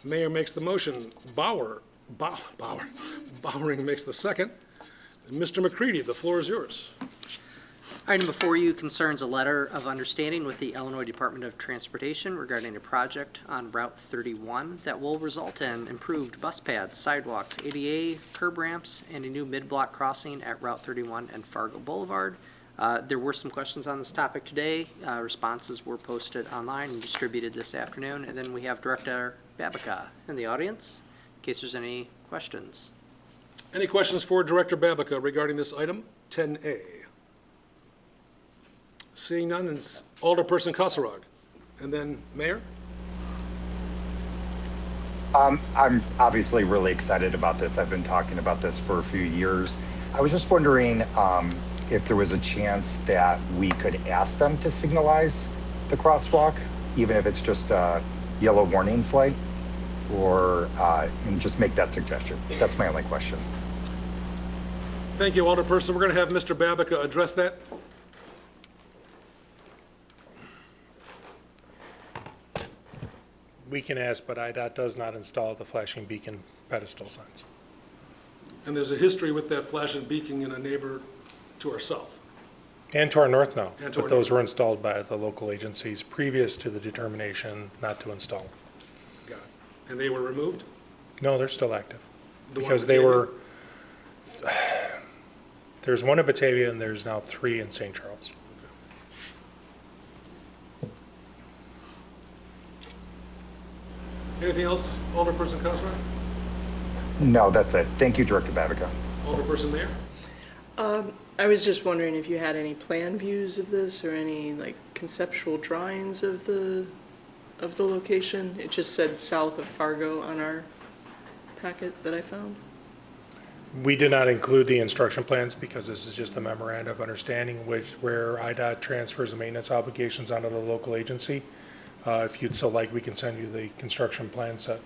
Mayor makes the motion. Bowering makes the second. Mr. McCready, the floor is yours. Item before you concerns a letter of understanding with the Illinois Department of Transportation regarding a project on Route 31 that will result in improved bus pads, sidewalks, ADA, curb ramps, and a new mid-block crossing at Route 31 and Fargo Boulevard. There were some questions on this topic today. Responses were posted online and distributed this afternoon. And then we have Director Babica in the audience, in case there's any questions. Any questions for Director Babica regarding this item, 10A? Seeing none, it's Alderperson Kasserag. And then Mayor? I'm obviously really excited about this. I've been talking about this for a few years. I was just wondering if there was a chance that we could ask them to signalize the crosswalk, even if it's just a yellow warning light, or and just make that suggestion. That's my only question. Thank you, Alderperson. We're going to have Mr. Babica address that. We can ask, but IDOT does not install the flashing beacon pedestal signs. And there's a history with that flashing beacon in a neighbor to our south. And to our north now, And to our but those north. were installed by the local agencies previous to the determination not to install. Got it. And they were removed? No, they're still active. The one Because in they Batavia? were, there's one in Batavia and there's now 3 in St. Charles. Anything else, Alderperson Kasserag? No, that's it. Thank you, Director Babica. Alderperson Mayor? I was just wondering if you had any plan views of this or any like conceptual drawings of the location. It just said south of Fargo on our packet that I found. We did not include the instruction plans because this is just a memorandum of understanding where IDOT transfers the maintenance obligations onto the local agency. If you'd so like, we can send you the construction plan set.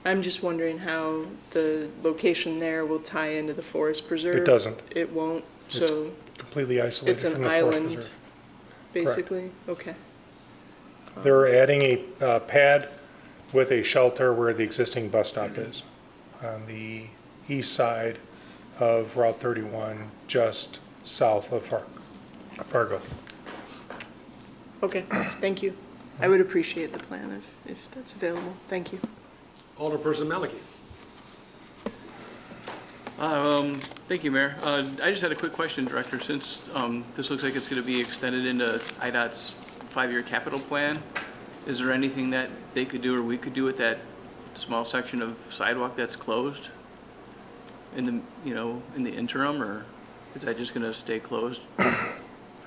I'm just wondering how the location there will tie into the forest preserve. It doesn't. It won't, It's so completely isolated it's from an the forest island, preserve. basically? Okay. They're adding a pad with a shelter where the existing bus stop is on the east side of Route 31, just south of Fargo. Okay, thank you. I would appreciate the plan if that's available. Thank you. Alderperson Malicki? Thank you, Mayor. I just had a quick question, Director. Since this looks like it's going to be extended into IDOT's 5-year capital plan, is there anything that they could do or we could do with that small section of sidewalk that's closed in the interim, or is that just going to stay closed?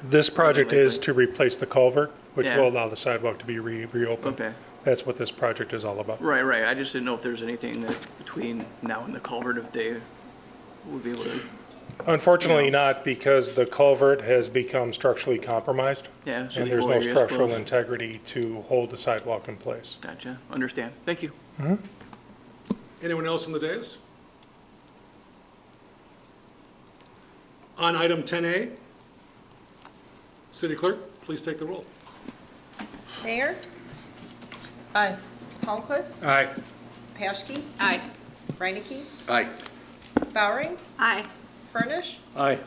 This project is to replace the culvert, which Yeah. will allow the sidewalk to be reopened. Okay. That's what this project is all about. Right. I just didn't know if there's anything that between now and the culvert, if they would be able to. Unfortunately not, because the culvert has become structurally compromised. Yeah. So And the there's whole no area is structural closed. integrity to hold the sidewalk in place. Gotcha. Understand. Thank you. Anyone else from the dais? On item 10A, City Clerk, please take the roll. Mayor? Aye. Palmquist? Aye. Paschke? Aye. Reinecke? Aye. Bowering? Aye. Furnish? Aye.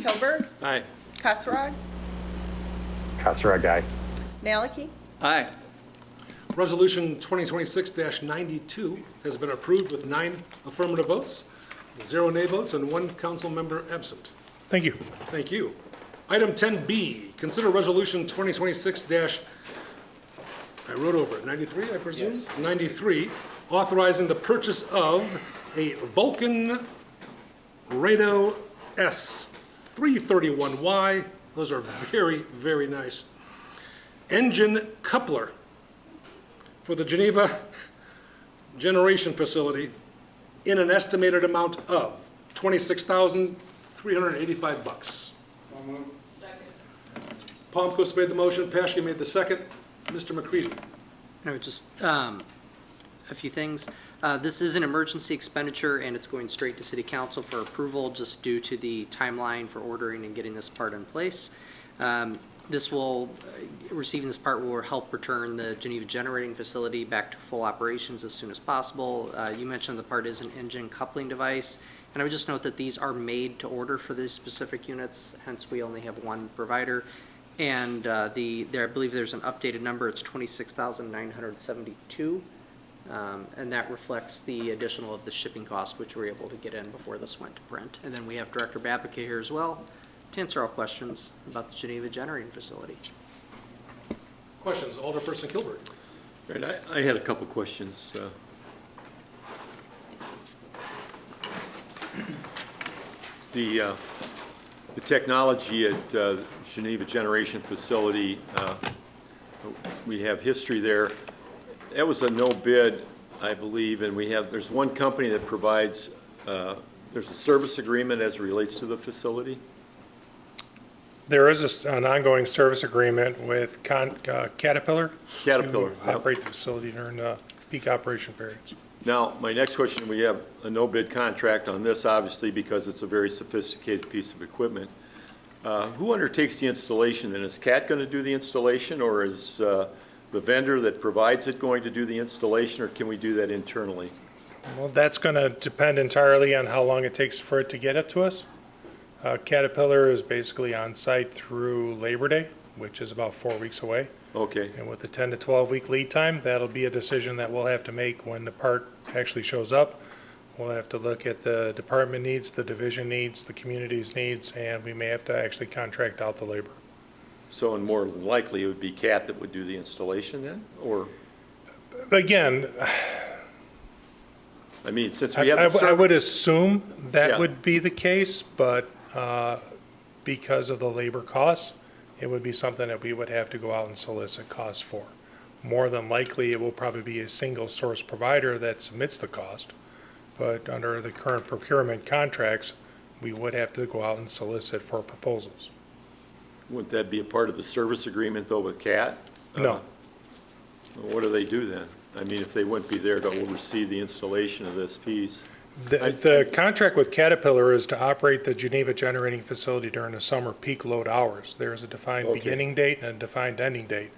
Kilberg? Aye. Kasserag? Kasserag, aye. Malicki? Aye. Resolution 2026-92 has been approved with 9 affirmative votes, 0 nay votes, and 1 council member absent. Thank you. Thank you. Item 10B, consider resolution 2026 I wrote over it, 93, I presume? 93, authorizing the purchase of a Vulkan Rato-S 331Y. Those are very, very nice. Engine coupler for the Geneva generation facility in an estimated amount of $26,385. Palmquist made the motion, Paschke made the second. Mr. McCready. No, just a few things. This is an emergency expenditure, and it's going straight to City Council for approval, just due to the timeline for ordering and getting this part in place. Receiving this part will help return the Geneva generating facility back to full operations as soon as possible. You mentioned the part is an engine coupling device, and I would just note that these are made to order for these specific units, hence we only have one provider. And I believe there's an updated number, it's 26,972. And that reflects the additional of the shipping cost, which we were able to get in before this went to print. And then we have Director Babica here as well to answer all questions about the Geneva generating facility. Questions, Alderperson Kilberg. Right, I had a couple questions. The technology at Geneva Generation Facility, we have history there. That was a no bid, I believe, and there's one company that provides, there's a service agreement as it relates to the facility. There is an ongoing service agreement with Caterpillar. Caterpillar, To yep. operate the facility during peak operation periods. Now, my next question, we have a no bid contract on this, obviously, because it's a very sophisticated piece of equipment. Who undertakes the installation, and is CAT going to do the installation, or is the vendor that provides it going to do the installation, or can we do that internally? Well, that's going to depend entirely on how long it takes for it to get it to us. Caterpillar is basically on site through Labor Day, which is about 4 weeks away. Okay, And with the 10 to 12 week lead time, that'll be a decision that we'll have to make when the part actually shows up. We'll have to look at the department needs, the division needs, the community's needs, and we may have to actually contract out the labor. so and more than likely, it would be CAT that would do the installation then, or? But again, I mean, since we have the I would assume Yeah. that would be the case, but because of the labor costs, it would be something that we would have to go out and solicit costs for. More than likely, it will probably be a single source provider that submits the cost, but under the current procurement contracts, we would have to go out and solicit for proposals. Wouldn't that be a part of the service agreement, though, with CAT? No. What do they do then? I mean, if they wouldn't be there to oversee the installation of this piece? The contract with Caterpillar is to operate the Geneva generating facility during the summer peak load hours. There's a defined Okay. beginning date and a defined ending date.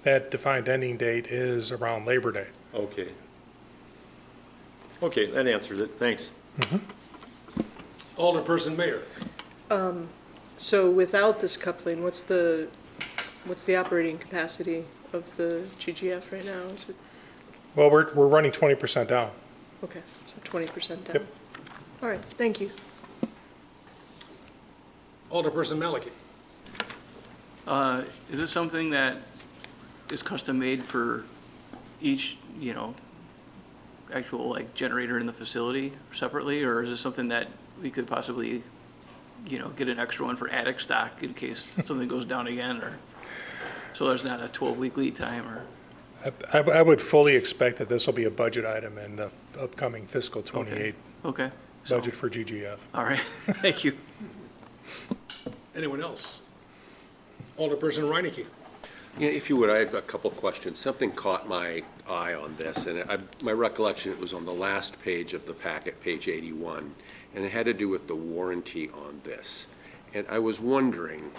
That defined ending date is around Labor Day. Okay. Okay, that answers it. Thanks. Alderperson Mayor. So without this coupling, what's the operating capacity of the GGF right now? Is it, Well, we're running 20% down. okay, so 20% down? Yep. All right, thank you. Alderperson Malicki. Is it something that is custom made for each, actual like generator in the facility separately? Or is it something that we could possibly, get an extra one for attic stock in case something goes down again, or, so there's not a 12-week lead time, or? I would fully expect that this will be a budget item in the upcoming fiscal '28 Okay. So- budget for GGF. All right, thank you. Anyone else? Alderperson Reinecke. Yeah, if you would, I have a couple of questions. Something caught my eye on this, and my recollection, it was on the last page of the packet, page 81, and it had to do with the warranty on this. And I was wondering,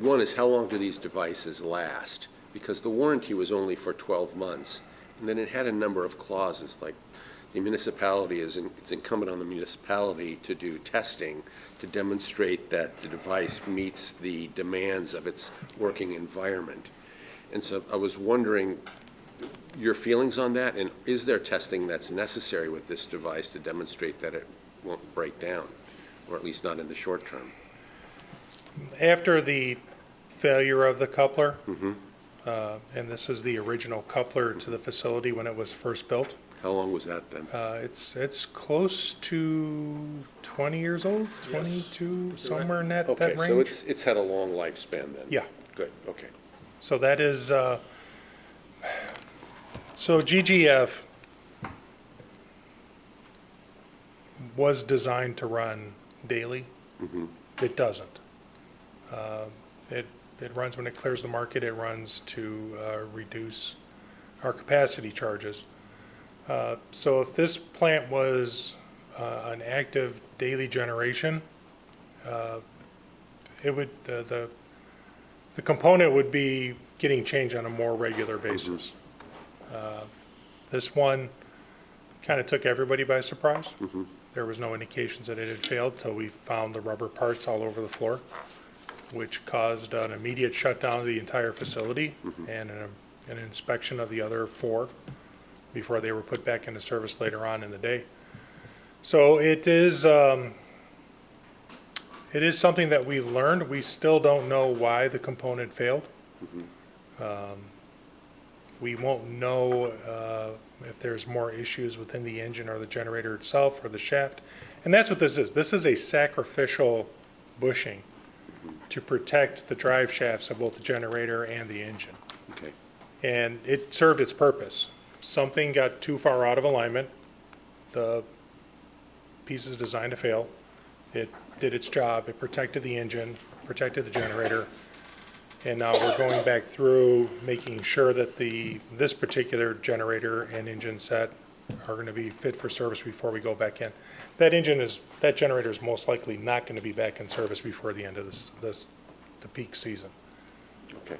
one is how long do these devices last? Because the warranty was only for 12 months, and then it had a number of clauses, like the municipality it's incumbent on the municipality to do testing to demonstrate that the device meets the demands of its working environment. And so I was wondering your feelings on that, and is there testing that's necessary with this device to demonstrate that it won't break down, or at least not in the short term? After the failure of the coupler, and this is the original coupler to the facility when it was first built, How long was that then? it's close to 20 years old, Yes. 22, somewhere in that Okay, range. so it's had a long lifespan then? Yeah. Good, okay. So that is, so GGF was designed to run daily. It doesn't. It runs when it clears the market. It runs to reduce our capacity charges. So if this plant was an active daily generation, it would, the component would be getting changed on a more regular basis. This one kind of took everybody by surprise. There was no indications that it had failed till we found the rubber parts all over the floor, which caused an immediate shutdown of the entire facility and an inspection of the other 4 before they were put back into service later on in the day. So it is something that we learned. We still don't know why the component failed. We won't know if there's more issues within the engine or the generator itself or the shaft. And that's what this is. This is a sacrificial bushing to protect the drive shafts of both the generator and the engine. Okay. And it served its purpose. Something got too far out of alignment. The piece is designed to fail. It did its job. It protected the engine, protected the generator. And now we're going back through making sure that this particular generator and engine set are going to be fit for service before we go back in. That generator is most likely not going to be back in service before the end of the peak season. Okay.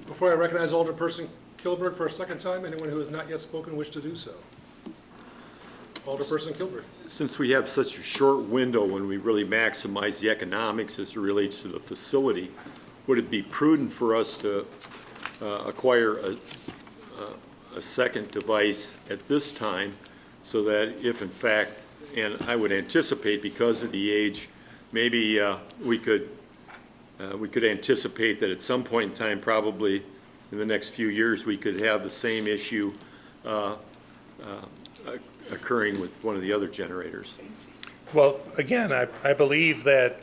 Before I recognize Alderperson Kilberg for a second time, anyone who has not yet spoken wish to do so. Alderperson Kilberg. Since we have such a short window when we really maximize the economics as it relates to the facility, would it be prudent for us to acquire a second device at this time so that if in fact, and I would anticipate because of the age, maybe we could anticipate that at some point in time, probably in the next few years, we could have the same issue occurring with one of the other generators. Well, again, I believe that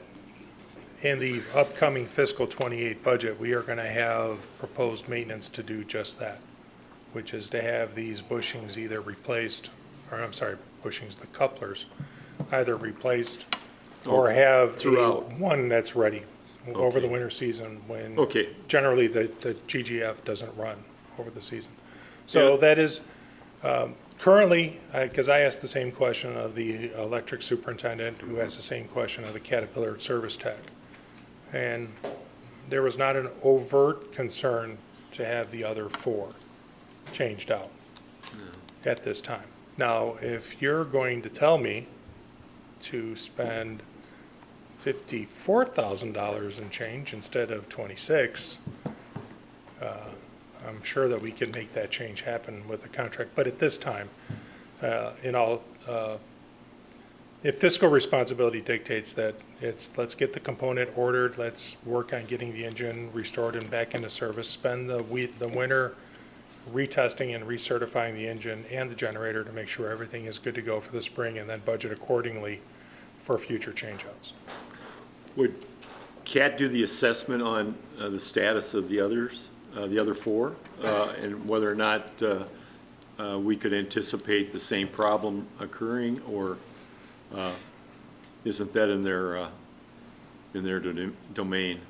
in the upcoming fiscal '28 budget, we are going to have proposed maintenance to do just that, which is to have these bushings either replaced, or I'm sorry, bushings, the couplers, either replaced or have throughout. one that's ready over the Okay. winter season when Okay. generally the GGF doesn't run over the season. So that is, currently, because I asked the same question of the electric superintendent, who asked the same question of the Caterpillar service tech. And there was not an overt concern to have the other four changed out at this time. Now, if you're going to tell me to spend $54,000 and change instead of 26, I'm sure that we can make that change happen with the contract. But at this time, if fiscal responsibility dictates that let's get the component ordered, let's work on getting the engine restored and back into service, spend the winter retesting and recertifying the engine and the generator to make sure everything is good to go for the spring, and then budget accordingly for future changeouts. Would CAT do the assessment on the status of the others, the other four, and whether or not we could anticipate the same problem occurring, or isn't that in their domain?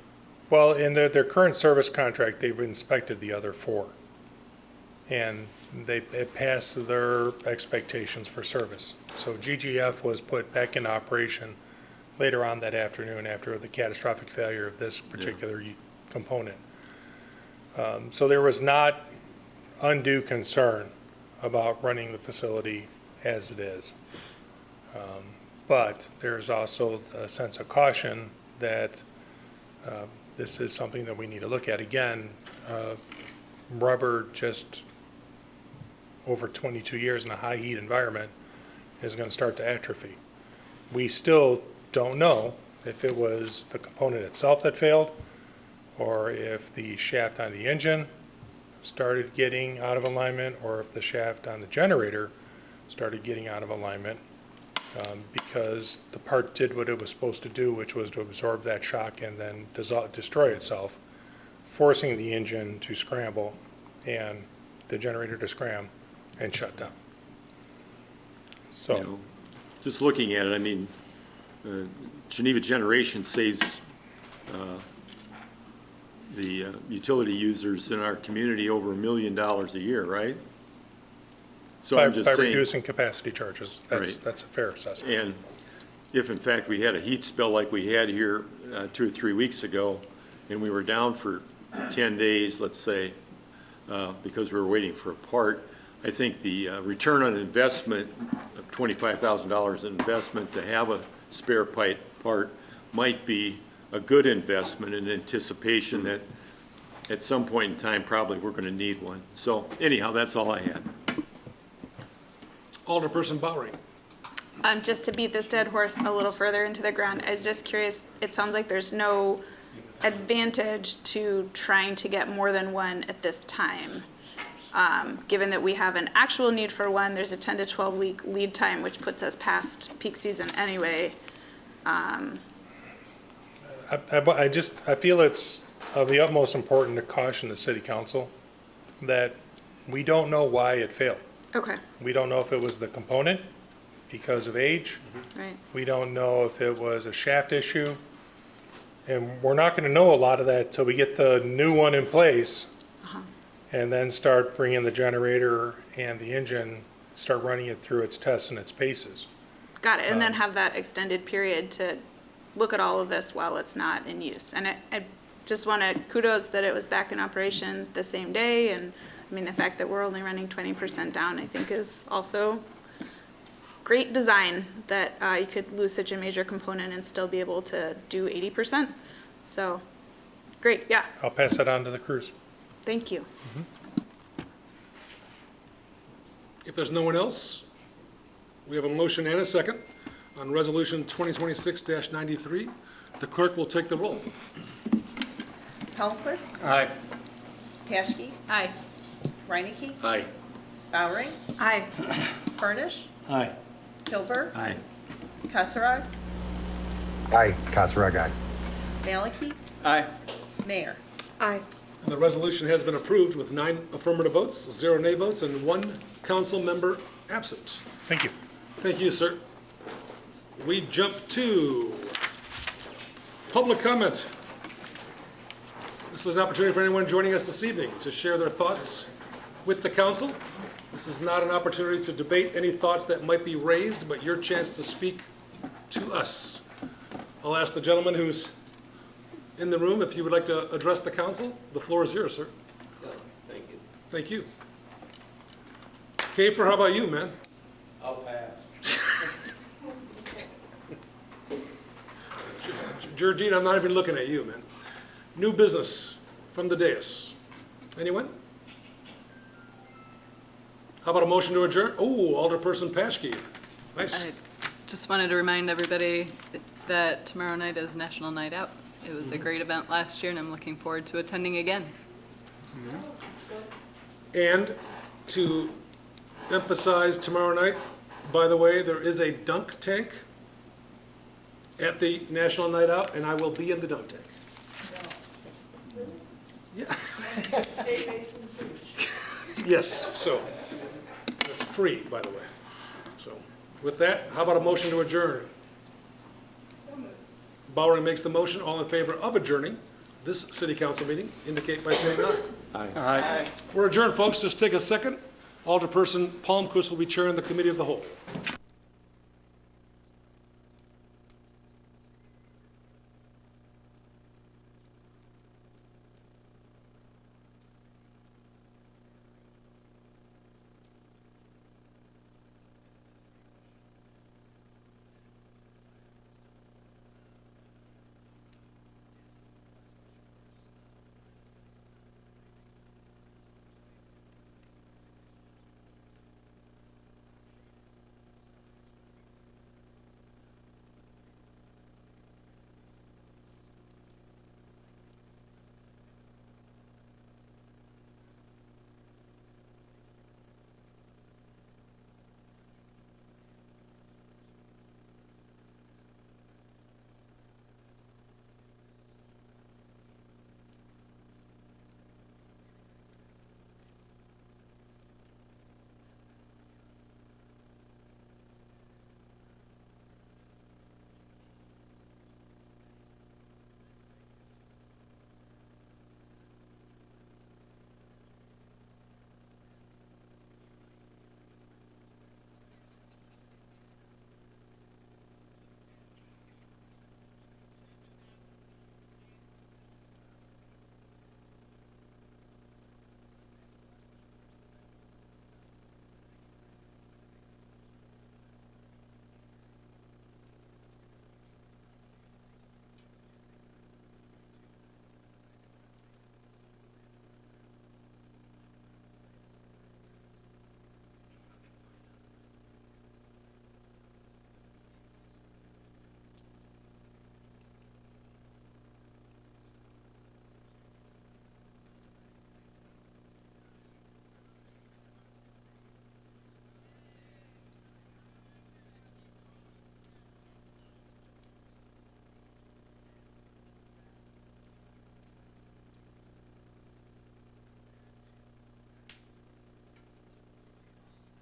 Well, in their current service contract, they've inspected the other four, and it passed their expectations for service. So GGF was put back into operation later on that afternoon after the catastrophic failure of this particular component. So there was not undue concern about running the facility as it is. But there's also a sense of caution that this is something that we need to look at. Again, rubber just over 22 years in a high heat environment is going to start to atrophy. We still don't know if it was the component itself that failed, or if the shaft on the engine started getting out of alignment, or if the shaft on the generator started getting out of alignment, because the part did what it was supposed to do, which was to absorb that shock and then destroy itself, forcing the engine to scramble and the generator to scram and shut down. So, You know, just looking at it, I mean, Geneva Generation saves the utility users in our community over $1 million a year, right? So by I'm just saying, reducing capacity charges, Right. that's a fair assessment. and if in fact we had a heat spell like we had here 2 or 3 weeks ago, and we were down for 10 days, let's say, because we were waiting for a part, I think the return on investment of $25,000 investment to have a spare part might be a good investment in anticipation that at some point in time, probably we're going to need one. So anyhow, that's all I had. Alderperson Bowery. Just to beat this dead horse a little further into the ground, I was just curious, it sounds like there's no advantage to trying to get more than one at this time. Given that we have an actual need for one, there's a 10 to 12 week lead time, which puts us past peak season anyway. I feel it's of the utmost importance to caution the city council that we don't know why it failed. Okay, We don't know if it was the component because of age. right. We don't know if it was a shaft issue. And we're not going to know a lot of that till we get the new one in place and then start bringing the generator and the engine, start running it through its tests and its paces. Got it, and then have that extended period to look at all of this while it's not in use. And I just want to kudos that it was back in operation the same day, and I mean, the fact that we're only running 20% down, I think is also great design, that you could lose such a major component and still be able to do 80%. So, great, yeah, I'll pass that on to the crews. thank you. If there's no one else, we have a motion and a second on Resolution 2026-93. The clerk will take the roll. Palmquist, Aye. Paschke, Aye. Reinecke, Aye. Bowering, Aye. Furnish, Aye. Hilberg, Aye. Kasserag, Aye, Kasserag, aye. Maliki, Aye. Mayor. Aye. And the resolution has been approved with 9 affirmative votes, 0 nay votes, and 1 council member absent. Thank you. Thank you, sir. We jump to public comment. This is an opportunity for anyone joining us this evening to share their thoughts with the council. This is not an opportunity to debate any thoughts that might be raised, but your chance to speak to us. I'll ask the gentleman who's in the room if you would like to address the council. The floor is yours, sir. Thank you. Thank you. Kafer, how about you, man? I'll pass. Georgine, I'm not even looking at you, man. New business from the dais. Anyone? How about a motion to adjourn? Oh, Alderperson Paschke. Nice. I just wanted to remind everybody that tomorrow night is National Night Out. It was a great event last year, and I'm looking forward to attending again. And to emphasize tomorrow night, by the way, there is a dunk tank at the National Night Out, and I will be in the dunk tank. Yeah. Yes, so, it's free, by the way. So, with that, how about a motion to adjourn? Bowering makes the motion. All in favor of adjourning this city council meeting, indicate by saying aye. Aye. We're adjourned, folks. Just take a second. Alderperson Palmquist will be chairing the committee of the whole.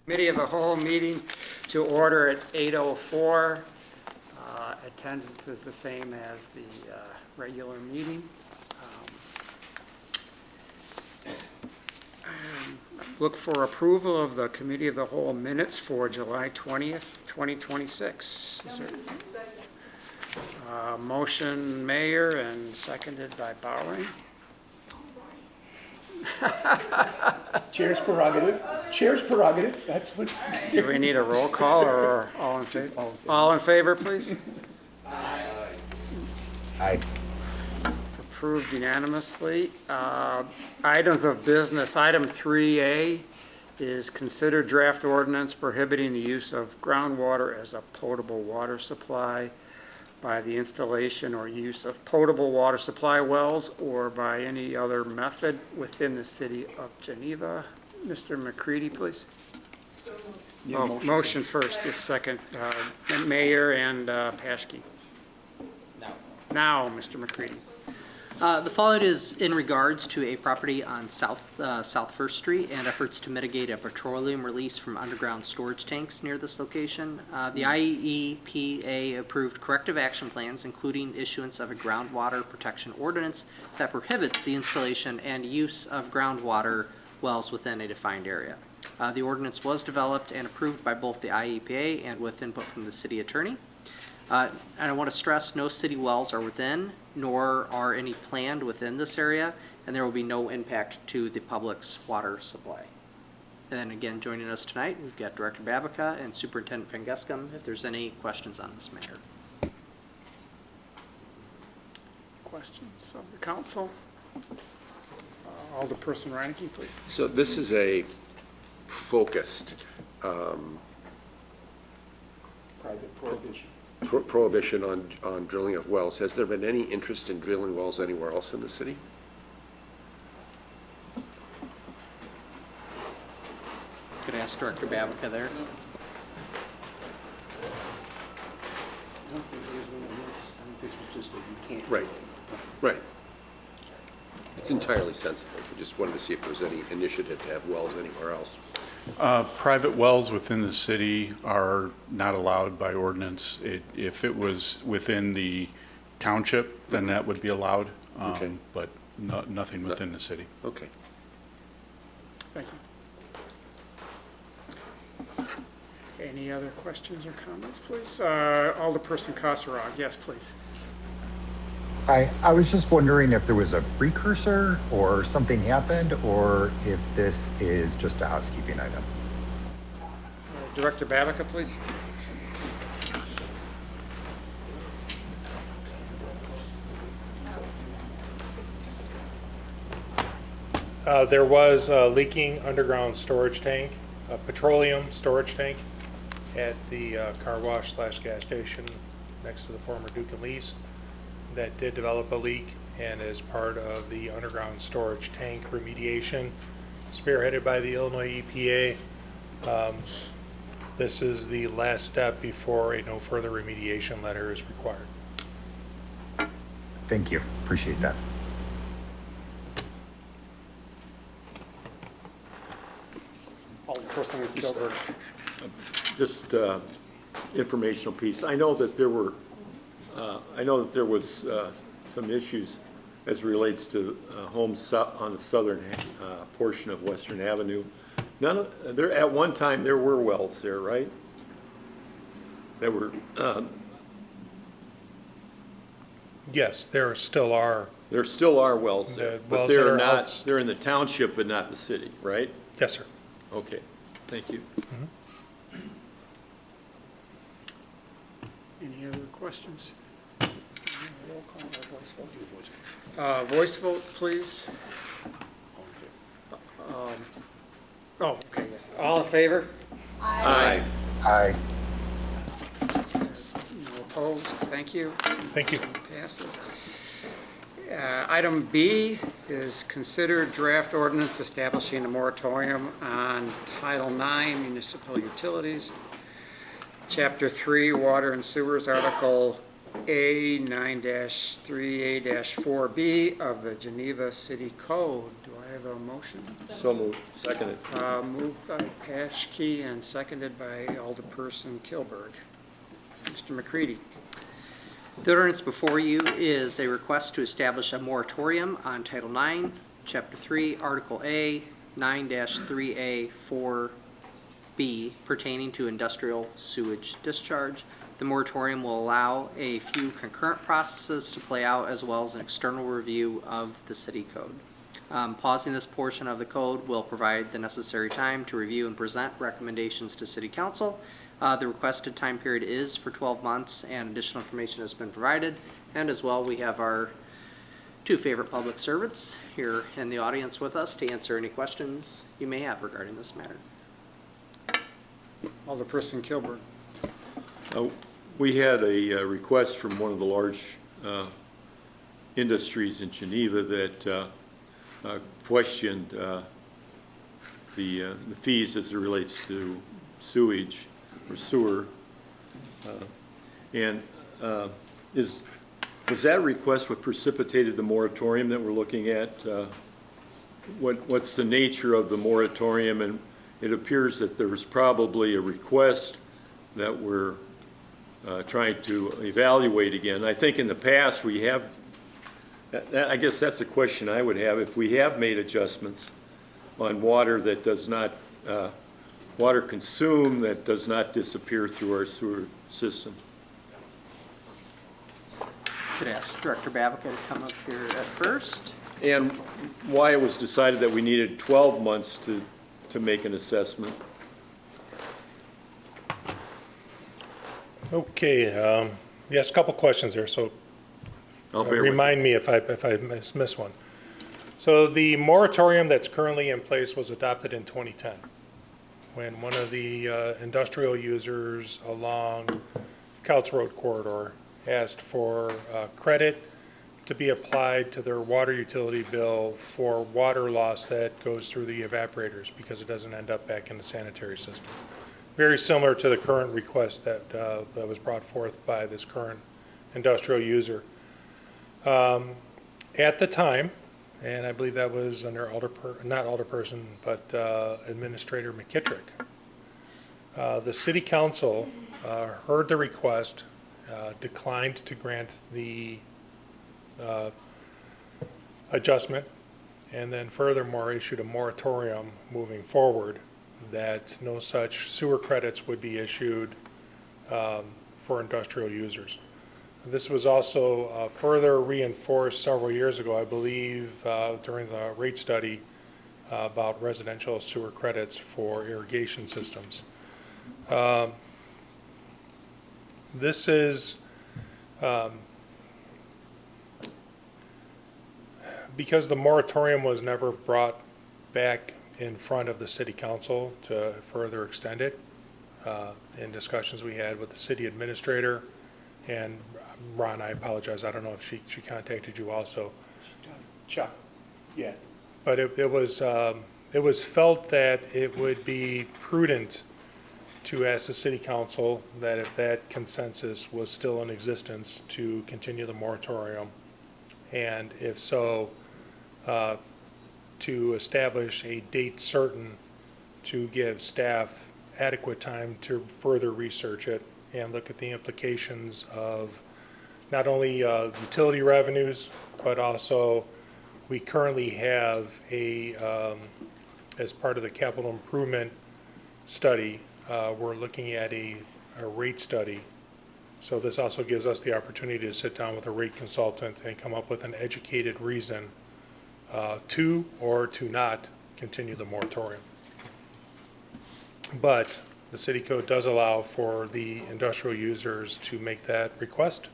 Committee of the whole meeting to order at 8:04. Attendance is the same as the regular meeting. Look for approval of the Committee of the Whole minutes for July 20th, 2026. Is there- Motion Mayor and seconded by Bowering. Chair's prerogative. Chair's prerogative. That's what. Do we need a roll call or all in favor? All in favor, please? Aye. Approved unanimously. Items of business, item 3A is consider draft ordinance prohibiting the use of groundwater as a potable water supply by the installation or use of potable water supply wells or by any other method within the city of Geneva. Mr. McCready, please. Oh, motion first, just second. Mayor and Paschke. Now, Mr. McCready. The following is in regards to a property on South First Street and efforts to mitigate a petroleum release from underground storage tanks near this location. The IEPA approved corrective action plans, including issuance of a groundwater protection ordinance that prohibits the installation and use of groundwater wells within a defined area. The ordinance was developed and approved by both the IEPA and with input from the city attorney. And I want to stress, no city wells are within, nor are any planned within this area, and there will be no impact to the public's water supply. And then again, joining us tonight, we've got Director Babica and Superintendent Van Gescam, if there's any questions on this matter. Questions of the council? Alderperson Reineke, please. So this is a focused prohibition on drilling of wells. Has there been any interest in drilling wells anywhere else in the city? Could I ask Director Babica there? I don't think there's one on this. I think this was just a you can't. Right, right. It's entirely sensible. We just wanted to see if there was any initiative to have wells anywhere else. Private wells within the city are not allowed by ordinance. If it was within the township, then that would be allowed, Okay. but nothing within the city. Okay. Thank you. Any other questions or comments, please? Alderperson Kasserag, yes, please. I was just wondering if there was a precursor or something happened, or if this is just a housekeeping item. Director Babica, please. There was a leaking underground storage tank, a petroleum storage tank at the car wash / gas station next to the former Duke and Lee's. That did develop a leak, and as part of the underground storage tank remediation spearheaded by the Illinois EPA, this is the last step before a no further remediation letter is required. Thank you. Appreciate that. Alderperson Gilbert. Just informational piece. I know that there was some issues as relates to homes on the southern portion of Western Avenue. At one time, there were wells there, right? There were, Yes, there still are. there still are wells there, The but wells that they're are not, they're in the township, but not the city, right? Yes, sir. Okay, thank you. Any other questions? Voice vote, please. Oh, okay, yes. All in favor? Aye. Aye. No opposed? Thank you. Thank you. Passes. Item B is consider draft ordinance establishing a moratorium on Title IX Municipal Utilities, Chapter 3 Water and Sewers, Article A 9-3A-4B of the Geneva City Code. Do I have a motion? So moved. Seconded. Moved by Paschke and seconded by Alderperson Kilberg. Mr. McCready. The ordinance before you is a request to establish a moratorium on Title IX, Chapter 3, Article A, 9-3A-4B pertaining to industrial sewage discharge. The moratorium will allow a few concurrent processes to play out as well as an external review of the city code. Pausing this portion of the code will provide the necessary time to review and present recommendations to City Council. The requested time period is for 12 months, and additional information has been provided. And as well, we have our two favorite public servants here in the audience with us to answer any questions you may have regarding this matter. Alderperson Kilberg. We had a request from one of the large industries in Geneva that questioned the fees as it relates to sewage or sewer. And was that request what precipitated the moratorium that we're looking at? What's the nature of the moratorium? And it appears that there was probably a request that we're trying to evaluate again. I think in the past we have, I guess that's a question I would have, if we have made adjustments on water that does not, water consumed that does not disappear through our sewer system. Could ask Director Babica to come up here at first. And why it was decided that we needed 12 months to make an assessment. Okay, yes, a couple questions there, so I'll bear with you. remind me if I miss one. So the moratorium that's currently in place was adopted in 2010, when one of the industrial users along Couts Road corridor asked for credit to be applied to their water utility bill for water loss that goes through the evaporators because it doesn't end up back in the sanitary system. Very similar to the current request that was brought forth by this current industrial user. At the time, and I believe that was under not alderperson, but Administrator McKittrick, the city council heard the request, declined to grant the adjustment, and then furthermore issued a moratorium moving forward that no such sewer credits would be issued for industrial users. This was also further reinforced several years ago, I believe, during the rate study about residential sewer credits for irrigation systems. This is because the moratorium was never brought back in front of the city council to further extend it. In discussions we had with the city administrator, and Ron, I apologize, I don't know if she contacted you also. Chuck, yeah. But it was felt that it would be prudent to ask the city council that if that consensus was still in existence, to continue the moratorium, and if so, to establish a date certain to give staff adequate time to further research it and look at the implications of not only utility revenues, but also we currently have as part of the capital improvement study, we're looking at a rate study. So this also gives us the opportunity to sit down with a rate consultant and come up with an educated reason to or to not continue the moratorium. But the city code does allow for the industrial users to make that request,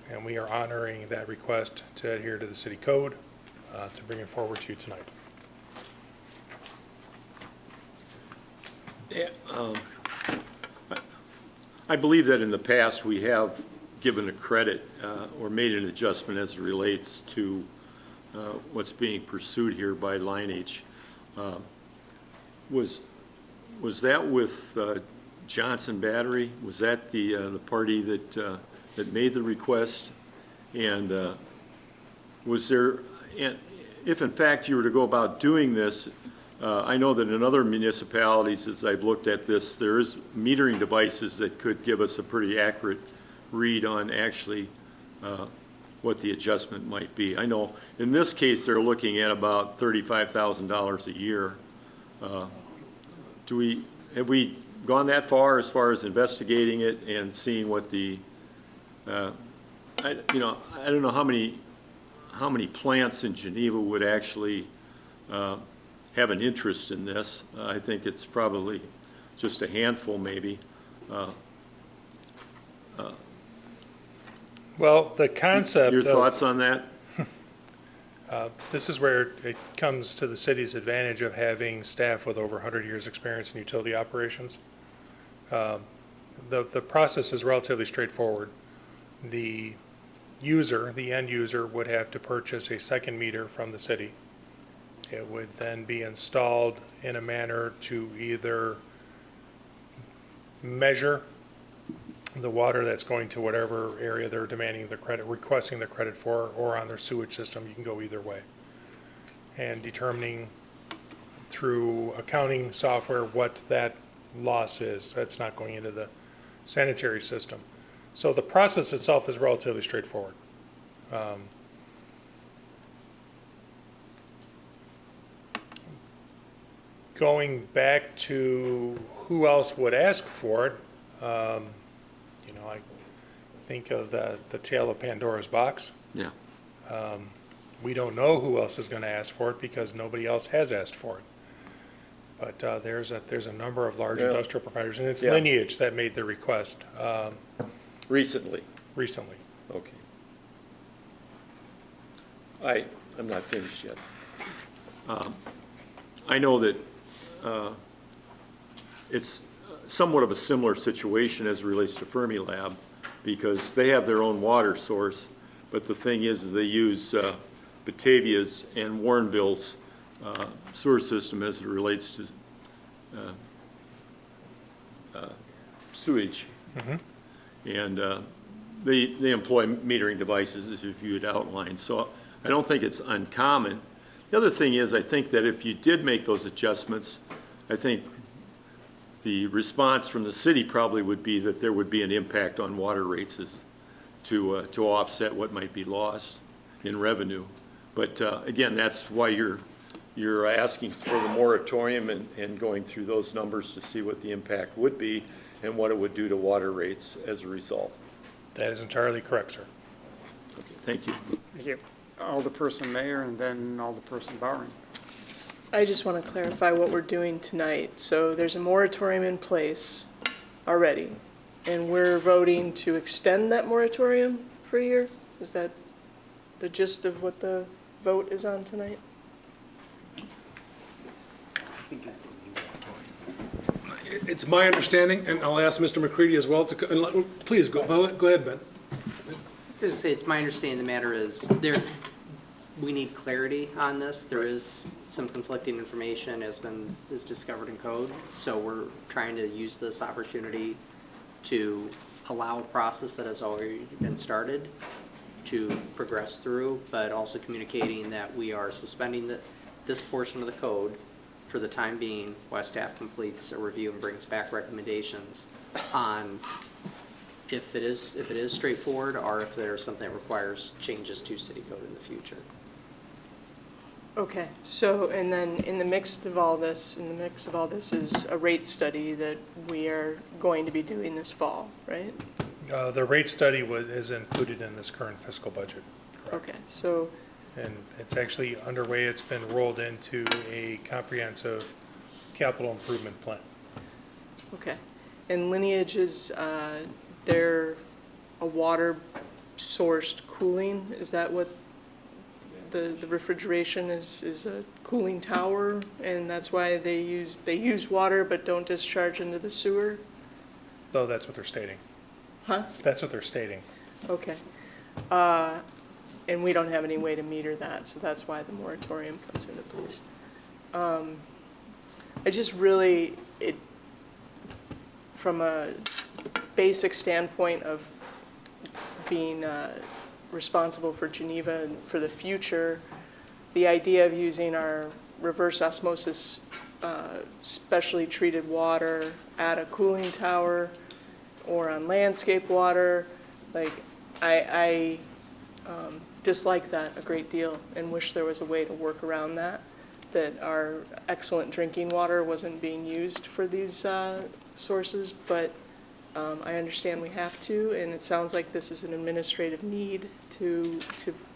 and we are honoring that request to adhere to the city code to bring it forward to you tonight. Yeah, I believe that in the past we have given a credit or made an adjustment as it relates to what's being pursued here by Lineage. Was that with Johnson Battery? Was that the party that made the request? And was there, and if in fact you were to go about doing this, I know that in other municipalities, as I've looked at this, there is metering devices that could give us a pretty accurate read on actually what the adjustment might be. I know in this case they're looking at about $35,000 a year. Have we gone that far as investigating it and seeing what the I don't know how many plants in Geneva would actually have an interest in this. I think it's probably just a handful, maybe. Well, the concept Your thoughts on that? This is where it comes to the city's advantage of having staff with over 100 years' experience in utility operations. The process is relatively straightforward. The user, the end user, would have to purchase a second meter from the city, It would then be installed in a manner to either measure the water that's going to whatever area they're demanding the credit, requesting the credit for, or on their sewage system. You can go either way. And determining through accounting software what that loss is. That's not going into the sanitary system. So the process itself is relatively straightforward. Going back to who else would ask for it, you know, I think of the tale of Pandora's box. Yeah. We don't know who else is going to ask for it because nobody else has asked for it. But there's a number of large Yeah. industrial providers, and it's Yeah. Lineage that made the request Recently. recently. Okay. I'm not finished yet. I know that it's somewhat of a similar situation as it relates to Fermilab, because they have their own water source, but the thing is they use Batavia's and Warrenville's sewer system as it relates to sewage. And they employ metering devices, as you had outlined, so I don't think it's uncommon. The other thing is, I think that if you did make those adjustments, I think the response from the city probably would be that there would be an impact on water rates to offset what might be lost in revenue. But again, that's why you're asking for the moratorium and going through those numbers to see what the impact would be and what it would do to water rates as a result. That is entirely correct, sir. Okay, thank you. Thank you. Alderperson Mayor and then Alderperson Bowering. I just want to clarify what we're doing tonight. So there's a moratorium in place already, and we're voting to extend that moratorium for a year? Is that the gist of what the vote is on tonight? It's my understanding, and I'll ask Mr. McCready as well to, please, go ahead, Ben. Just say, it's my understanding the matter is we need clarity on this. There is some conflicting information is discovered in code. So we're trying to use this opportunity to allow a process that has already been started to progress through, but also communicating that we are suspending this portion of the code for the time being while staff completes a review and brings back recommendations on if it is straightforward or if there's something that requires changes to city code in the future. Okay, so, and then in the mix of all this is a rate study that we are going to be doing this fall, right? The rate study is included in this current fiscal budget. Correct. Okay, so, And it's actually underway. It's been rolled into a comprehensive capital improvement plan. okay. And Lineage is, they're a water-sourced cooling? Is that what the refrigeration is a cooling tower? And that's why they use water but don't discharge into the sewer? Though that's what they're stating. Huh? That's what they're stating. Okay. And we don't have any way to meter that, so that's why the moratorium comes into place. I just really, from a basic standpoint of being responsible for Geneva and for the future, the idea of using our reverse osmosis specially treated water at a cooling tower or on landscape water, like, I dislike that a great deal and wish there was a way to work around that our excellent drinking water wasn't being used for these sources, but I understand we have to, and it sounds like this is an administrative need to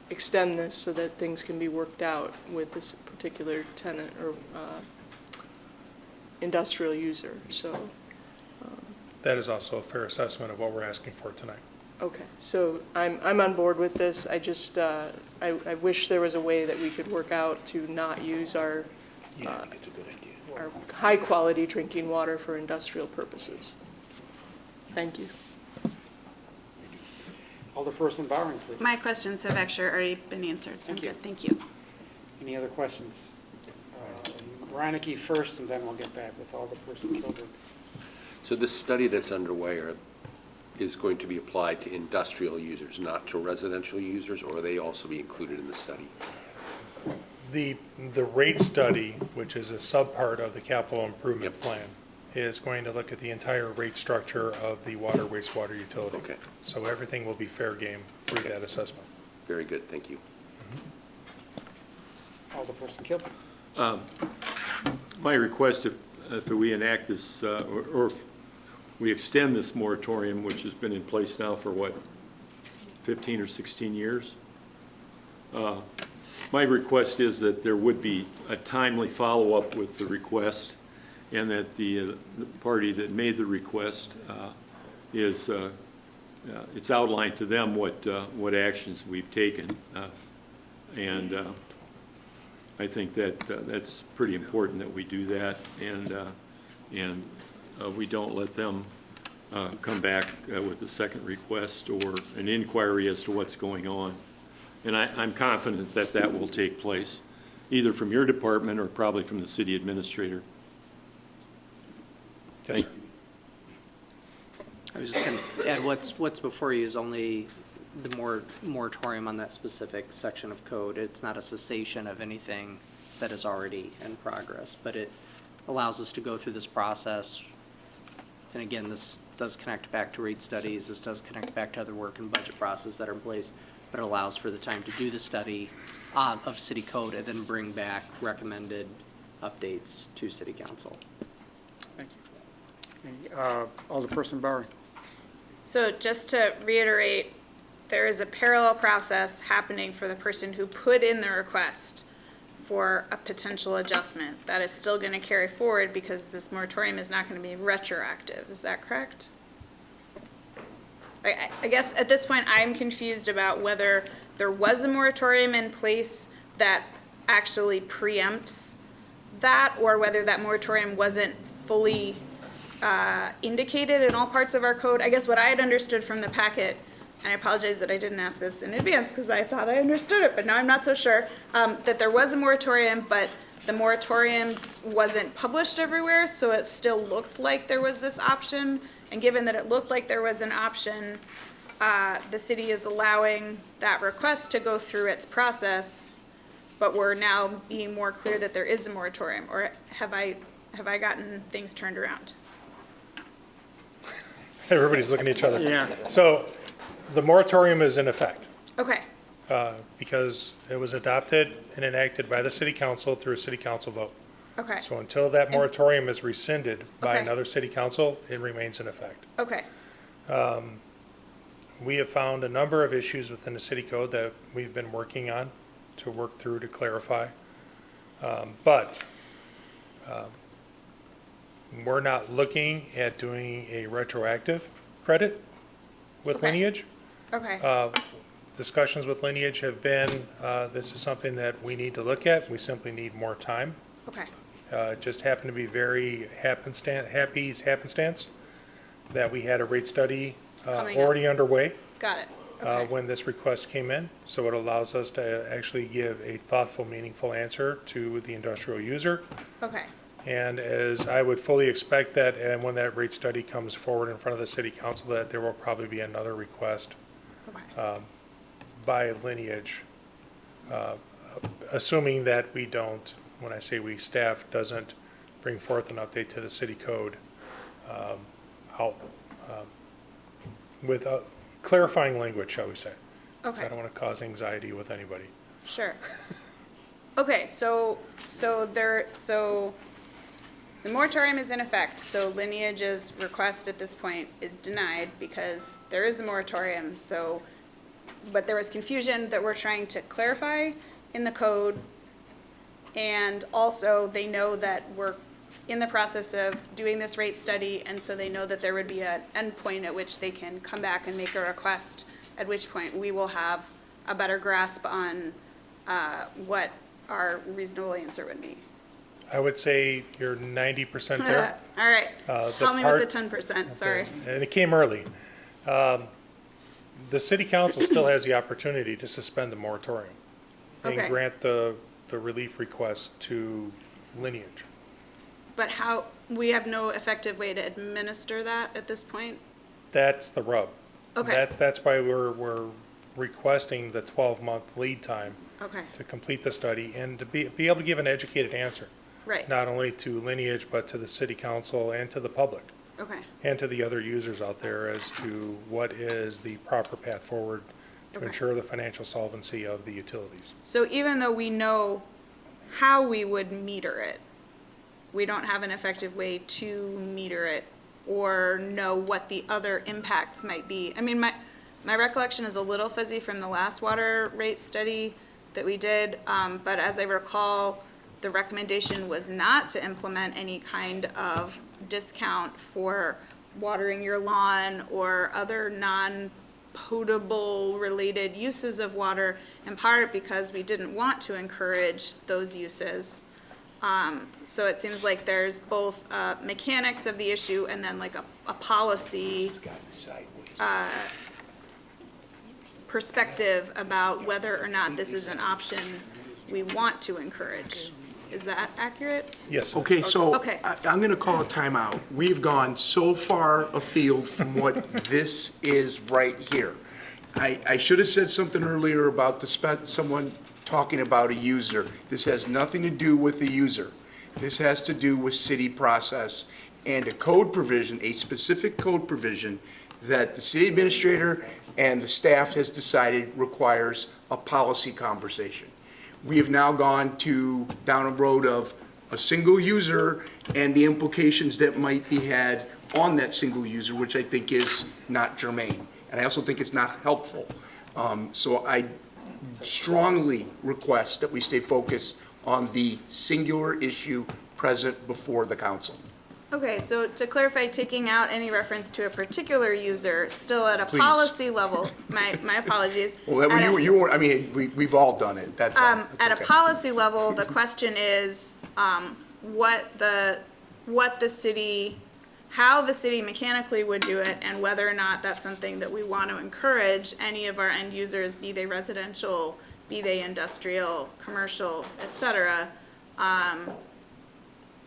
extend this so that things can be worked out with this particular tenant or industrial user, so. That is also a fair assessment of what we're asking for tonight. Okay, so I'm on board with this. I just, I wish there was a way that we could work out to not use our high-quality drinking water for industrial purposes. Thank you. Alderperson Bowering, please. My questions have actually already been answered, so I'm good, thank you. Any other questions? Reineke first, and then we'll get back with Alderperson Kilburg. So this study that's underway is going to be applied to industrial users, not to residential users, or will they also be included in the study? The rate study, which is a subpart of the capital improvement Yep. plan, is going to look at the entire rate structure of the water wastewater utility. Okay. So everything will be fair game through Okay. that assessment. Very good, thank you. Alderperson Kilburg. My request, if we enact this, or if we extend this moratorium, which has been in place now for what, 15 or 16 years? My request is that there would be a timely follow-up with the request, and that the party that made the request it's outlined to them what actions we've taken. And I think that that's pretty important that we do that, and we don't let them come back with a second request or an inquiry as to what's going on. And I'm confident that that will take place, either from your department or probably from the city administrator. Thank you. I was just going to add, what's before you is only the moratorium on that specific section of code. It's not a cessation of anything that is already in progress, but it allows us to go through this process. And again, this does connect back to rate studies. This does connect back to other work and budget processes that are in place, but it allows for the time to do the study of city code and then bring back recommended updates to city council. Thank you. Alderperson Bauer. So just to reiterate, there is a parallel process happening for the person who put in the request for a potential adjustment. That is still going to carry forward because this moratorium is not going to be retroactive. Is that correct? I guess at this point, I'm confused about whether there was a moratorium in place that actually preempts that, or whether that moratorium wasn't fully indicated in all parts of our code. I guess what I had understood from the packet, and I apologize that I didn't ask this in advance because I thought I understood it, but now I'm not so sure, that there was a moratorium, but the moratorium wasn't published everywhere, so it still looked like there was this option. And given that it looked like there was an option, the city is allowing that request to go through its process, but we're now being more clear that there is a moratorium, or have I gotten things turned around? Everybody's looking at each other. Yeah. So the moratorium is in effect Okay, because it was adopted and enacted by the city council through a city council vote. okay, So until that moratorium is rescinded by Okay. another city council, it remains in effect. okay, We have found a number of issues within the city code that we've been working on to work through to clarify. But we're not looking at doing a retroactive credit with Okay. lineage. okay, Discussions with lineage have been, this is something that we need to look at. We simply need more time. okay, It just happened to be very happenstance that we had a rate study Coming up. already underway got it, okay, when this request came in. So it allows us to actually give a thoughtful, meaningful answer to the industrial user. okay, And as I would fully expect that, and when that rate study comes forward in front of the city council, that there will probably be another request okay, by lineage, assuming that we don't, when I say we, staff doesn't bring forth an update to the city code with clarifying language, shall we say. 'Cause I okay, don't want to cause anxiety with anybody. sure. Okay, so the moratorium is in effect, so lineage's request at this point is denied because there is a moratorium, so, but there was confusion that we're trying to clarify in the code. And also, they know that we're in the process of doing this rate study, and so they know that there would be an endpoint at which they can come back and make a request, at which point we will have a better grasp on what our reasonable answer would be. I would say you're 90% there. All right, The help me with the part- 10%, sorry. And it came early. The city council still has the opportunity to suspend the moratorium and Okay. grant the relief request to lineage. But how, we have no effective way to administer that at this point? That's the rub. Okay. That's why we're requesting the 12-month lead time Okay, to complete the study and to be able to give an educated answer, right, not only to lineage, but to the city council and to the public okay, and to the other users out there as to what is the proper path forward to Okay. ensure the financial solvency of the utilities. so even though we know how we would meter it, we don't have an effective way to meter it or know what the other impacts might be. I mean, my recollection is a little fuzzy from the last water rate study that we did, but as I recall, the recommendation was not to implement any kind of discount for watering your lawn or other non-potable related uses of water, in part because we didn't want to encourage those uses. So it seems like there's both mechanics of the issue and then like a policy perspective about whether or not this is an option we want to encourage. Is that accurate? Yes, sir. Okay, so Okay. I'm going to call a timeout. We've gone so far afield from what this is right here. I should have said something earlier about someone talking about a user. This has nothing to do with the user. This has to do with city process and a code provision, a specific code provision that the city administrator and the staff has decided requires a policy conversation. We have now gone down a road of a single user and the implications that might be had on that single user, which I think is not germane. And I also think it's not helpful. So I strongly request that we stay focused on the singular issue present before the council. Okay, so to clarify, taking out any reference to a particular user, still at a Please. policy level, my apologies. Well, At a- you weren't, I mean, we've all done it, that's all. That's At a okay. policy level, the question is, what the city, how the city mechanically would do it, and whether or not that's something that we want to encourage any of our end users, be they residential, be they industrial, commercial, et cetera,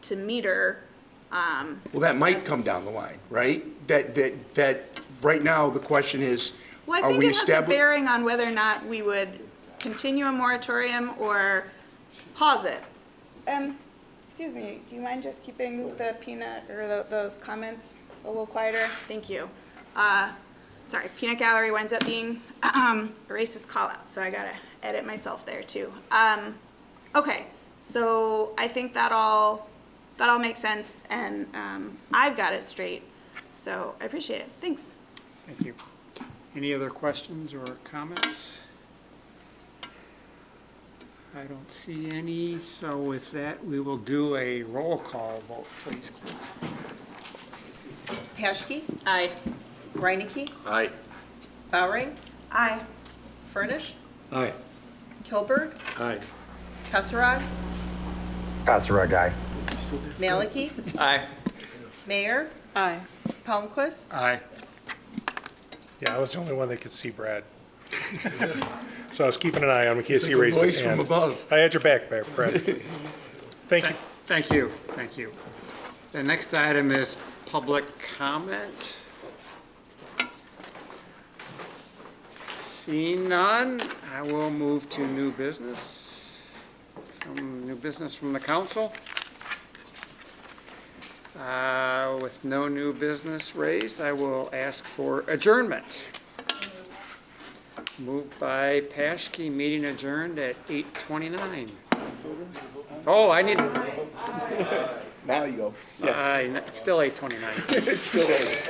to meter. Well, that might come down the line, right? That, right now, the question is, Well, I are think we it has a establishing? bearing on whether or not we would continue a moratorium or pause it. Excuse me, do you mind just keeping the peanut or those comments a little quieter? Thank you. Sorry, peanut gallery winds up being a racist call out, so I gotta edit myself there too. Okay, so I think that all makes sense, and I've got it straight, so I appreciate it. Thanks. Thank you. Any other questions or comments? I don't see any, so with that, we will do a roll call vote, please. Paschke, Aye. Reinecke, Aye. Bowering, Aye. Furnish, Aye. Kilberg, Aye. Kasserag, Kasserag, guy. Maliki, Aye. Mayor, Aye. Palmquist, Aye. Yeah, I was the only one that could see Brad. So I was keeping an eye on him in case he Like a raised his voice from hand. above. I had your back, Brad. Thank you. Thank you, thank you. The next item is public comment. Seeing none, I will move to new business. New business from the council. With no new business raised, I will ask for adjournment. Moved by Paschke, meeting adjourned at 8:29. Oh, I need, Now you go. still 8:29. It still is.